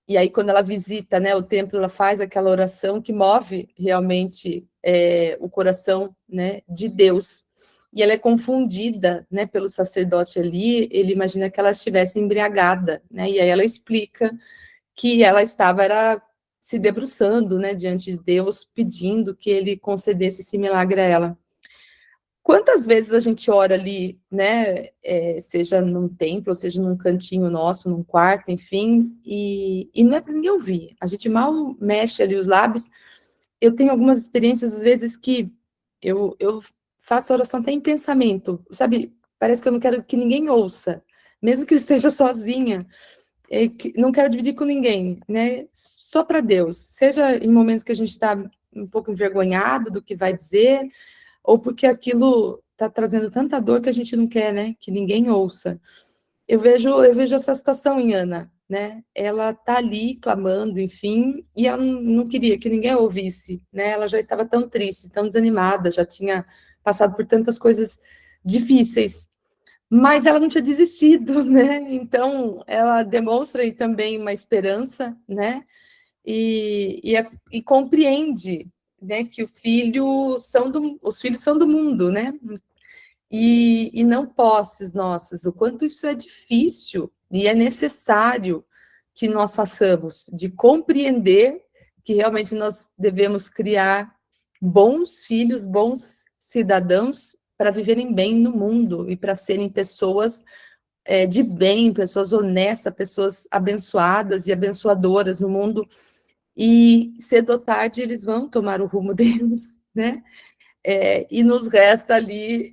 e aí quando ela visita, né, o templo, ela faz aquela oração que move realmente o coração, né, de Deus, e ela é confundida, né, pelo sacerdote ali, ele imagina que ela estivesse embriagada, né, e aí ela explica que ela estava se debruçando, né, diante de Deus, pedindo que ele concedesse esse milagre a ela. Quantas vezes a gente ora ali, né, seja num templo, seja num cantinho nosso, num quarto, enfim, e não é para ninguém ouvir, a gente mal mexe ali os lábios. Eu tenho algumas experiências, às vezes, que eu faço oração até em pensamento, sabe, parece que eu não quero que ninguém ouça, mesmo que eu esteja sozinha, não quero dividir com ninguém, né, só para Deus, seja em momentos que a gente está um pouco envergonhado do que vai dizer, ou porque aquilo está trazendo tanta dor que a gente não quer, né, que ninguém ouça. Eu vejo essa situação em Ana, né, ela está ali clamando, enfim, e ela não queria que ninguém ouvisse, né, ela já estava tão triste, tão desanimada, já tinha passado por tantas coisas difíceis, mas ela não tinha desistido, né, então ela demonstra aí também uma esperança, né, e compreende, né, que os filhos são do mundo, né, e não posses nossas, o quanto isso é difícil e é necessário que nós façamos, de compreender que realmente nós devemos criar bons filhos, bons cidadãos para viverem bem no mundo e para serem pessoas de bem, pessoas honestas, pessoas abençoadas e abençoadoras no mundo. E cedo ou tarde eles vão tomar o rumo deles, né? E nos resta ali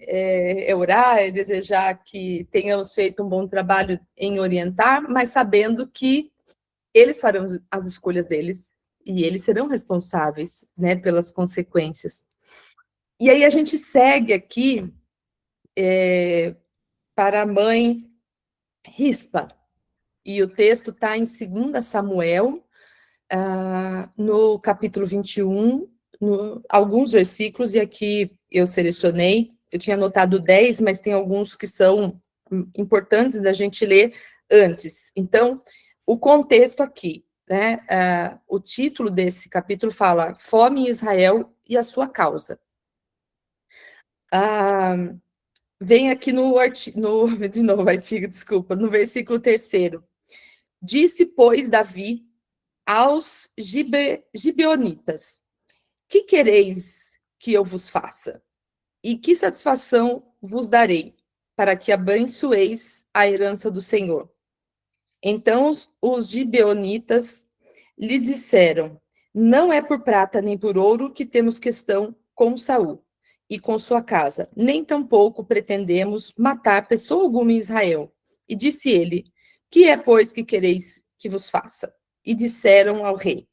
orar, desejar que tenhamos feito um bom trabalho em orientar, mas sabendo que eles farão as escolhas deles e eles serão responsáveis, né, pelas consequências. E aí a gente segue aqui para a mãe Rispa. E o texto está em 2 Samuel, no capítulo 21, alguns versículos, e aqui eu selecionei, eu tinha anotado 10, mas tem alguns que são importantes da gente ler antes. Então, o contexto aqui, né, o título desse capítulo fala Fome em Israel e a sua causa. Vem aqui no versículo 3º. Disse, pois, Davi aos gibeonitas: que quereis que eu vos faça? E que satisfação vos darei, para que abençoeis a herança do Senhor? Então os gibeonitas lhe disseram: não é por prata nem por ouro que temos questão com Saul e com sua casa, nem tampouco pretendemos matar pessoa alguma em Israel. E disse ele: que é, pois, que quereis que vos faça? E disseram ao rei: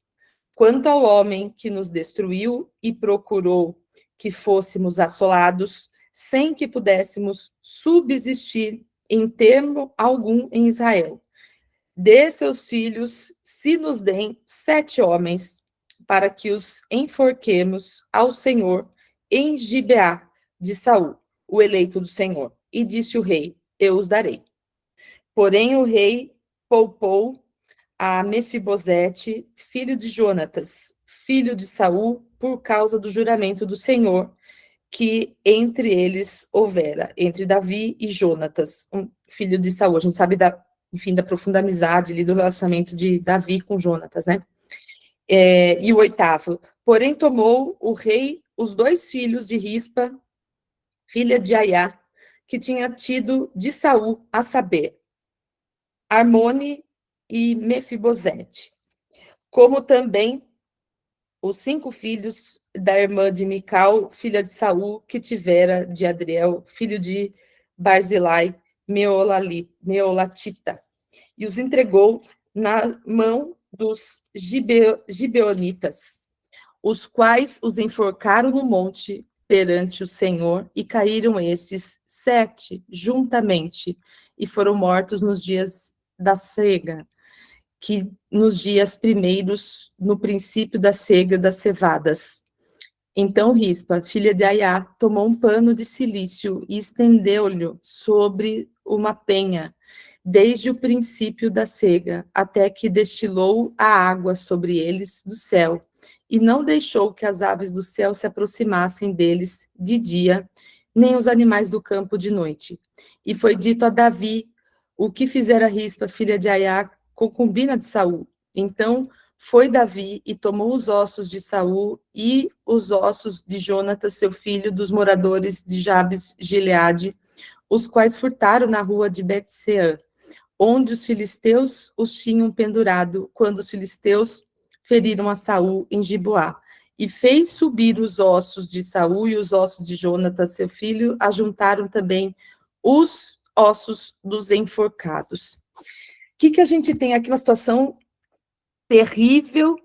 quanto ao homem que nos destruiu e procurou que fôssemos assolados, sem que pudéssemos subsistir em termo algum em Israel, dê seus filhos, se nos deem 7 homens, para que os enforquemos ao Senhor em Gibeá de Saul, o eleito do Senhor. E disse o rei: eu os darei. Porém o rei poupou a Mefibosete, filho de Jonatas, filho de Saul, por causa do juramento do Senhor, que entre eles houvera, entre Davi e Jonatas, filho de Saul. A gente sabe da profunda amizade ali, do relacionamento de Davi com Jonatas, né? E o 8º, porém tomou o rei os 2 filhos de Rispa, filha de Aiá, que tinha tido de Saul, a saber, Armone e Mefibosete, como também os 5 filhos da irmã de Mical, filha de Saul, que tivera de Adriel, filho de Barzilai, Meolatita, e os entregou na mão dos gibeonitas, os quais os enforcaram no monte perante o Senhor, e caíram esses 7 juntamente, e foram mortos nos dias da cega, que nos dias primeiros, no princípio da cega das cevadas. Então Rispa, filha de Aiá, tomou um pano de cilício e estendeu-lhe sobre uma penha, desde o princípio da cega, até que destilou a água sobre eles do céu, e não deixou que as aves do céu se aproximassem deles de dia, nem os animais do campo de noite. E foi dito a Davi o que fizera Rispa, filha de Aiá, concubina de Saul. Então foi Davi e tomou os ossos de Saul e os ossos de Jonatas, seu filho, dos moradores de Jabes Gileade, os quais furtaram na rua de Bet-seã, onde os filisteus os tinham pendurado, quando os filisteus feriram a Saul em Giboá. E fez subir os ossos de Saul e os ossos de Jonatas, seu filho, ajuntaram também os ossos dos enforcados. O que a gente tem aqui? Uma situação terrível,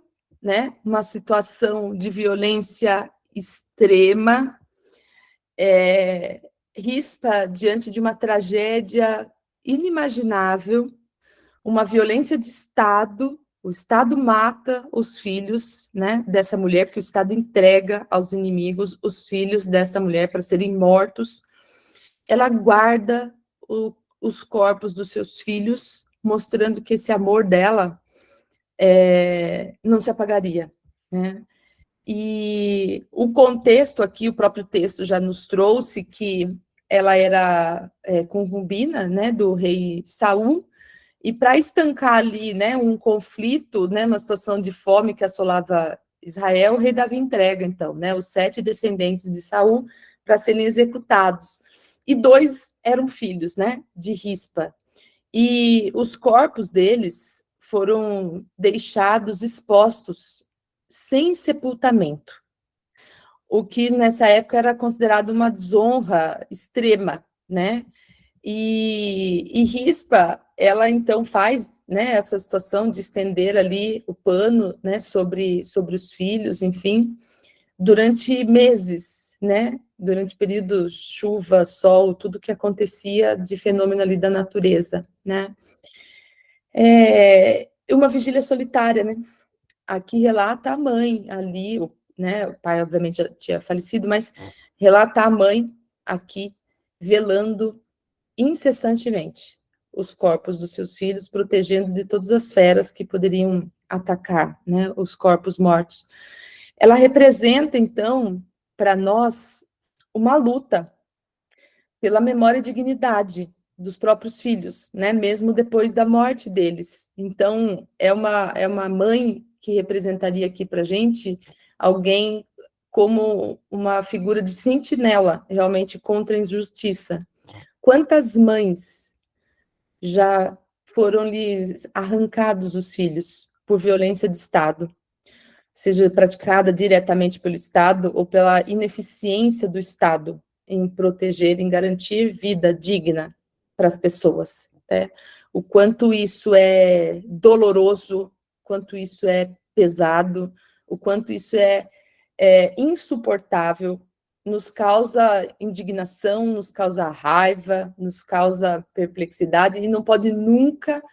né? Uma situação de violência extrema. Rispa diante de uma tragédia inimaginável, uma violência de Estado. O Estado mata os filhos, né, dessa mulher, porque o Estado entrega aos inimigos os filhos dessa mulher para serem mortos. Ela guarda os corpos dos seus filhos, mostrando que esse amor dela não se apagaria, né? E o contexto aqui, o próprio texto já nos trouxe que ela era concubina, né, do rei Saul, e para estancar ali, né, um conflito, né, uma situação de fome que assolava Israel, o rei Davi entrega, então, né, os 7 descendentes de Saul para serem executados. E 2 eram filhos, né, de Rispa. E os corpos deles foram deixados expostos sem sepultamento, o que nessa época era considerado uma desonra extrema, né? E Rispa, ela então faz, né, essa situação de estender ali o pano, né, sobre os filhos, enfim, durante meses, né, durante períodos chuva, sol, tudo que acontecia de fenômeno ali da natureza, né. Uma vigília solitária, né, aqui relata a mãe ali, né, o pai obviamente já tinha falecido, mas relata a mãe aqui velando incessantemente os corpos dos seus filhos, protegendo de todas as feras que poderiam atacar, né, os corpos mortos. Ela representa, então, para nós, uma luta pela memória e dignidade dos próprios filhos, né, mesmo depois da morte deles. Então, é uma mãe que representaria aqui para a gente alguém como uma figura de sentinela, realmente, contra a injustiça. Quantas mães já foram-lhes arrancados os filhos por violência de Estado, seja praticada diretamente pelo Estado ou pela ineficiência do Estado em proteger, em garantir vida digna para as pessoas, né? O quanto isso é doloroso, quanto isso é pesado, o quanto isso é insuportável, nos causa indignação, nos causa raiva, nos causa perplexidade e não pode nunca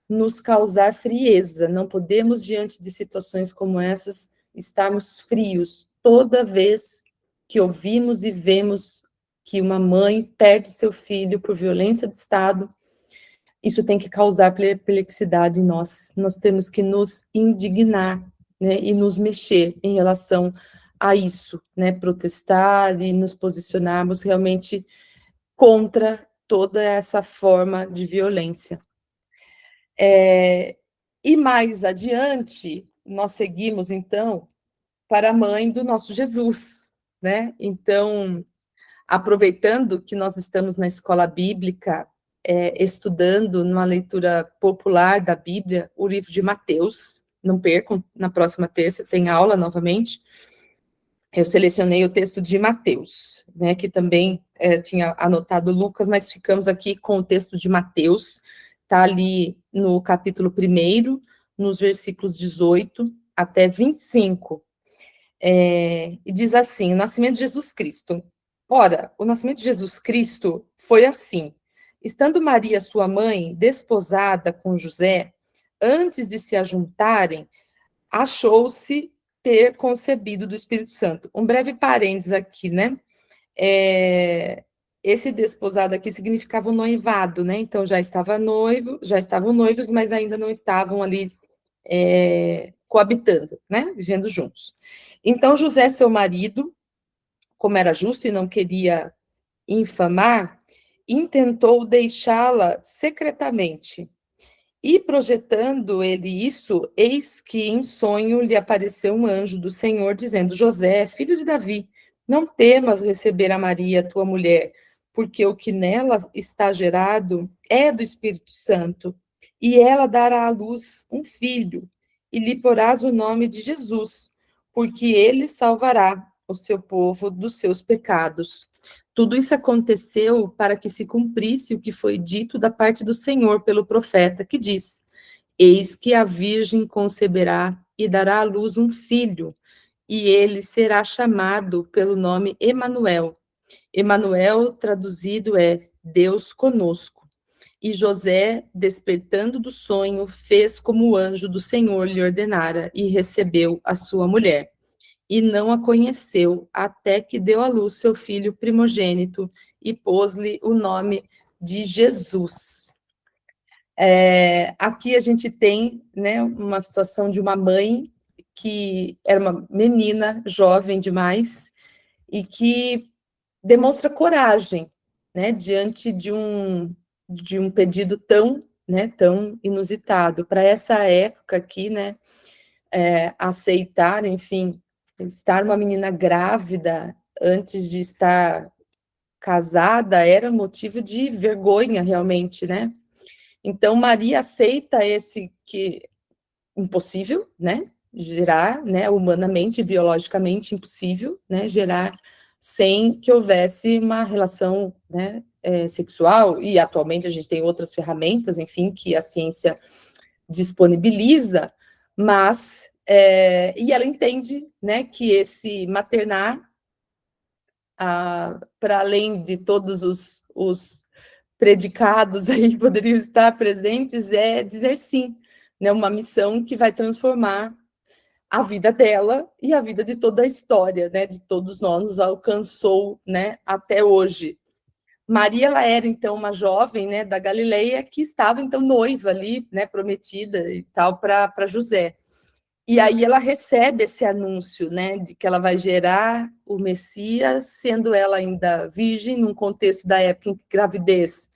nos causar frieza. Não podemos, diante de situações como essas, estarmos frios toda vez que ouvimos e vemos que uma mãe perde seu filho por violência de Estado. Isso tem que causar perplexidade em nós. Nós temos que nos indignar, né, e nos mexer em relação a isso, né, protestar e nos posicionarmos realmente contra toda essa forma de violência. E mais adiante, nós seguimos, então, para a mãe do nosso Jesus, né? Então, aproveitando que nós estamos na escola bíblica, estudando numa leitura popular da Bíblia, o livro de Mateus, não percam, na próxima terça tem aula novamente. Eu selecionei o texto de Mateus, né, que também tinha anotado Lucas, mas ficamos aqui com o texto de Mateus, está ali no capítulo 1, nos versículos 18 até 25. E diz assim: o nascimento de Jesus Cristo. Ora, o nascimento de Jesus Cristo foi assim: estando Maria, sua mãe, desposada com José, antes de se ajuntarem, achou-se ter concebido do Espírito Santo. Um breve parênteses aqui, né? Esse desposado aqui significava o noivado, né? Então já estavam noivos, mas ainda não estavam ali coabitando, né? Vivendo juntos. Então José, seu marido, como era justo e não queria infamar, intentou deixá-la secretamente. E projetando ele isso, eis que em sonho lhe apareceu um anjo do Senhor, dizendo: José, filho de Davi, não temas receber a Maria, tua mulher, porque o que nela está gerado é do Espírito Santo, e ela dará à luz um filho, e lhe porás o nome de Jesus, porque ele salvará o seu povo dos seus pecados. Tudo isso aconteceu para que se cumprisse o que foi dito da parte do Senhor pelo profeta, que diz: eis que a virgem conceberá e dará à luz um filho, e ele será chamado pelo nome Emanuel. Emanuel, traduzido, é Deus conosco. E José, despertando do sonho, fez como o anjo do Senhor lhe ordenara, e recebeu a sua mulher. E não a conheceu, até que deu à luz seu filho primogênito, e pôs-lhe o nome de Jesus. Aqui a gente tem, né, uma situação de uma mãe que era uma menina, jovem demais, e que demonstra coragem, né, diante de um pedido tão, né, tão inusitado. Para essa época aqui, né, aceitar, enfim, estar uma menina grávida antes de estar casada era motivo de vergonha, realmente, né? Então, Maria aceita esse que impossível, né? Gerar, né? Humanamente, biologicamente impossível, né? Gerar sem que houvesse uma relação, né? Sexual. E atualmente a gente tem outras ferramentas, enfim, que a ciência disponibiliza, mas e ela entende, né? Que esse maternar para além de todos os predicados aí que poderiam estar presentes, é dizer sim, né? Uma missão que vai transformar a vida dela e a vida de toda a história, né? De todos nós, nos alcançou, né? Até hoje. Maria, ela era, então, uma jovem, né, da Galileia que estava, então, noiva ali, né, prometida e tal, para José. E aí ela recebe esse anúncio, né, de que ela vai gerar o Messias, sendo ela ainda virgem, num contexto da época em que gravidez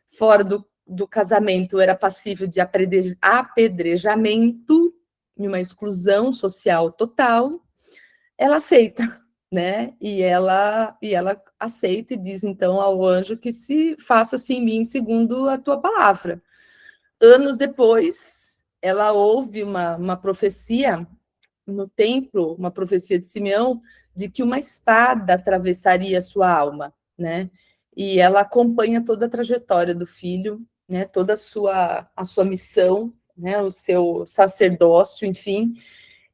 fora do casamento era passível de apedrejamento, e uma exclusão social total. Ela aceita, né? E ela aceita e diz então ao anjo que se faça-se em mim segundo a tua palavra. Anos depois, ela ouve uma profecia no templo, uma profecia de Simeão, de que uma espada atravessaria a sua alma, né? E ela acompanha toda a trajetória do filho, né? Toda a sua missão, né? O seu sacerdócio, enfim,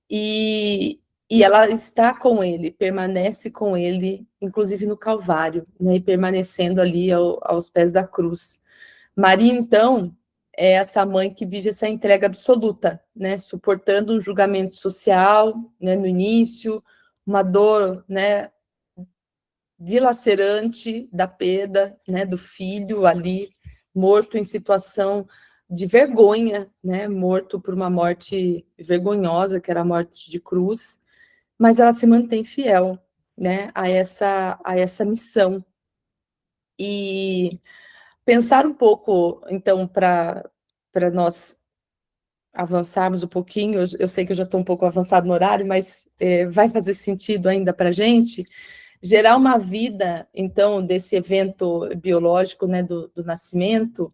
e ela está com ele, permanece com ele, inclusive no Calvário, né? E permanecendo ali aos pés da cruz. Maria, então, é essa mãe que vive essa entrega absoluta, né, suportando um julgamento social, né, no início, uma dor, né, dilacerante da perda, né, do filho ali, morto em situação de vergonha, né, morto por uma morte vergonhosa, que era a morte de cruz, mas ela se mantém fiel, né, a essa missão. E pensar um pouco, então, para nós avançarmos um pouquinho, eu sei que eu já estou um pouco avançado no horário, mas vai fazer sentido ainda para a gente, gerar uma vida, então, desse evento biológico, né, do nascimento,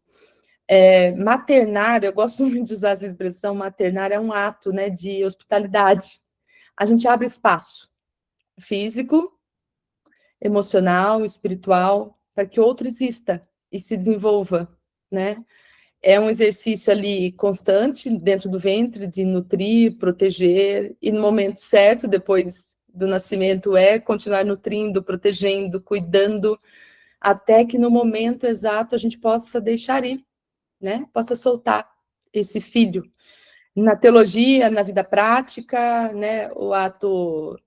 maternar, eu gosto muito de usar essa expressão, maternar é um ato, né, de hospitalidade. A gente abre espaço físico, emocional, espiritual, para que outro exista e se desenvolva, né? É um exercício ali constante dentro do ventre de nutrir, proteger, e no momento certo, depois do nascimento, continuar nutrindo, protegendo, cuidando, até que no momento exato a gente possa deixar ir, né? Possa soltar esse filho. Na teologia, na vida prática, né? O ato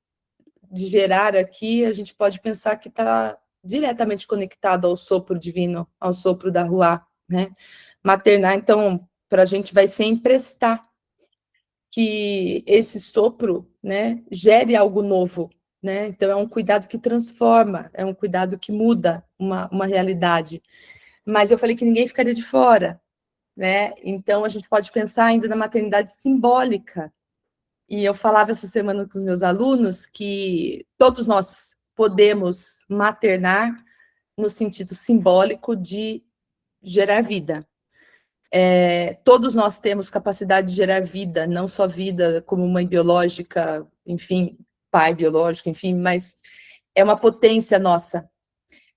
de gerar aqui, a gente pode pensar que está diretamente conectado ao sopro divino, ao sopro da Ruá, né? Maternar, então, para a gente vai ser emprestar que esse sopro, né, gere algo novo, né? Então, é um cuidado que transforma, é um cuidado que muda uma realidade. Mas eu falei que ninguém ficaria de fora, né? Então, a gente pode pensar ainda na maternidade simbólica. E eu falava essa semana com os meus alunos que todos nós podemos maternar no sentido simbólico de gerar vida. Todos nós temos capacidade de gerar vida, não só vida como mãe biológica, enfim, pai biológico, enfim, mas é uma potência nossa,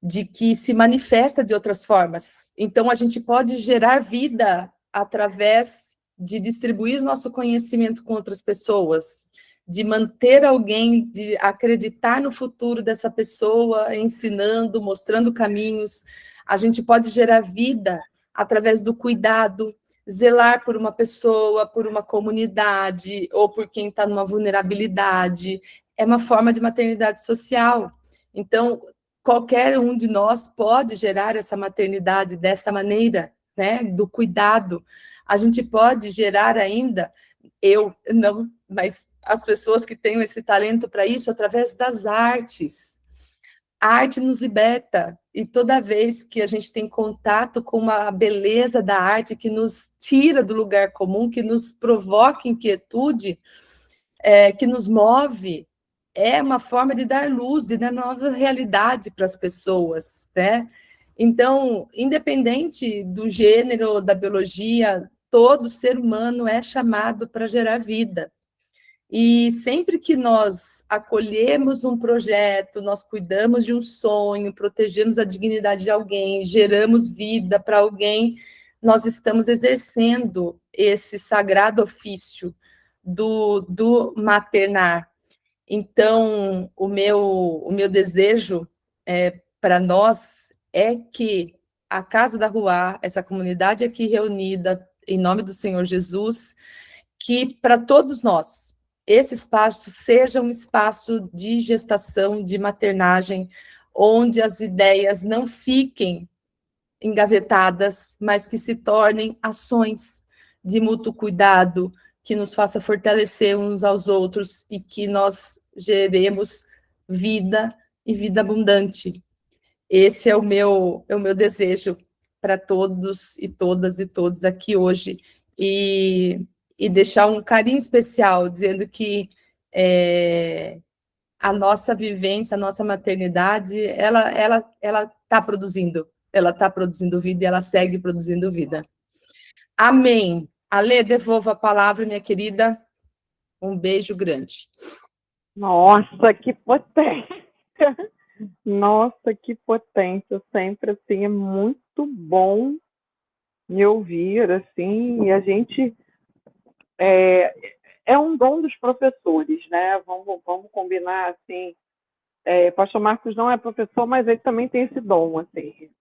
de que se manifesta de outras formas. Então, a gente pode gerar vida através de distribuir nosso conhecimento com outras pessoas, de manter alguém, de acreditar no futuro dessa pessoa, ensinando, mostrando caminhos. A gente pode gerar vida através do cuidado, zelar por uma pessoa, por uma comunidade, ou por quem está numa vulnerabilidade. É uma forma de maternidade social. Então, qualquer um de nós pode gerar essa maternidade dessa maneira, né, do cuidado. A gente pode gerar ainda, eu não, mas as pessoas que têm esse talento para isso, através das artes. A arte nos liberta, e toda vez que a gente tem contato com uma beleza da arte que nos tira do lugar comum, que nos provoca inquietude, que nos move, é uma forma de dar luz, de dar nova realidade para as pessoas, né? Então, independente do gênero, da biologia, todo ser humano é chamado para gerar vida. E sempre que nós acolhemos um projeto, nós cuidamos de um sonho, protegemos a dignidade de alguém, geramos vida para alguém, nós estamos exercendo esse sagrado ofício do maternar. Então, o meu desejo, para nós é que a Casa da Ruá, essa comunidade aqui reunida, em nome do Senhor Jesus, que para todos nós, esse espaço seja um espaço de gestação, de maternagem, onde as ideias não fiquem engavetadas, mas que se tornem ações de mútuo cuidado, que nos faça fortalecer uns aos outros e que nós geremos vida e vida abundante. Esse é o meu desejo para todos e todos aqui hoje. E deixar um carinho especial, dizendo que a nossa vivência, a nossa maternidade, ela está produzindo vida e ela segue produzindo vida. Amém. Ale, devolvo a palavra, minha querida. Um beijo grande. Nossa, que potência! Nossa, que potência! Sempre, assim, é muito bom me ouvir, assim, e a gente... É um dom dos professores, né? Vamos combinar, assim... Pastor Marcos não é professor, mas ele também tem esse dom, assim.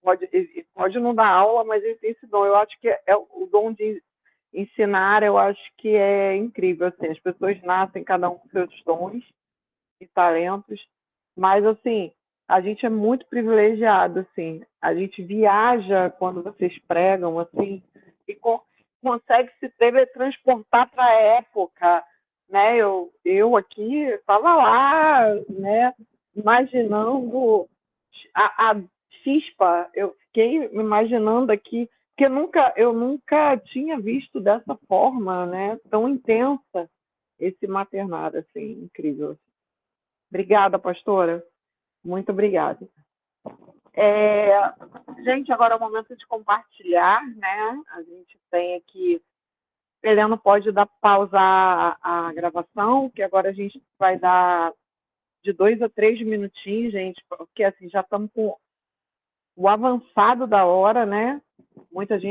Pode não dar aula, mas ele tem esse dom. Eu acho que é o dom de ensinar, eu acho que é incrível, assim. As pessoas nascem cada um com seus dons e talentos, mas, assim, a gente é muito privilegiado, assim. A gente viaja quando vocês pregam, assim, e consegue se teletransportar para a época, né? Eu aqui estava lá, né? Imaginando a chispa, eu fiquei me imaginando aqui, porque eu nunca tinha visto dessa forma, né? Tão intensa esse maternário, assim, incrível. Obrigada, pastora. Muito obrigada. Gente, agora é o momento de compartilhar, né? A gente tem aqui... Helena pode pausar a gravação, que agora a gente vai dar de 2 a 3 minutinhos, gente, porque assim, já estamos com o avançado da hora, né? Muita gente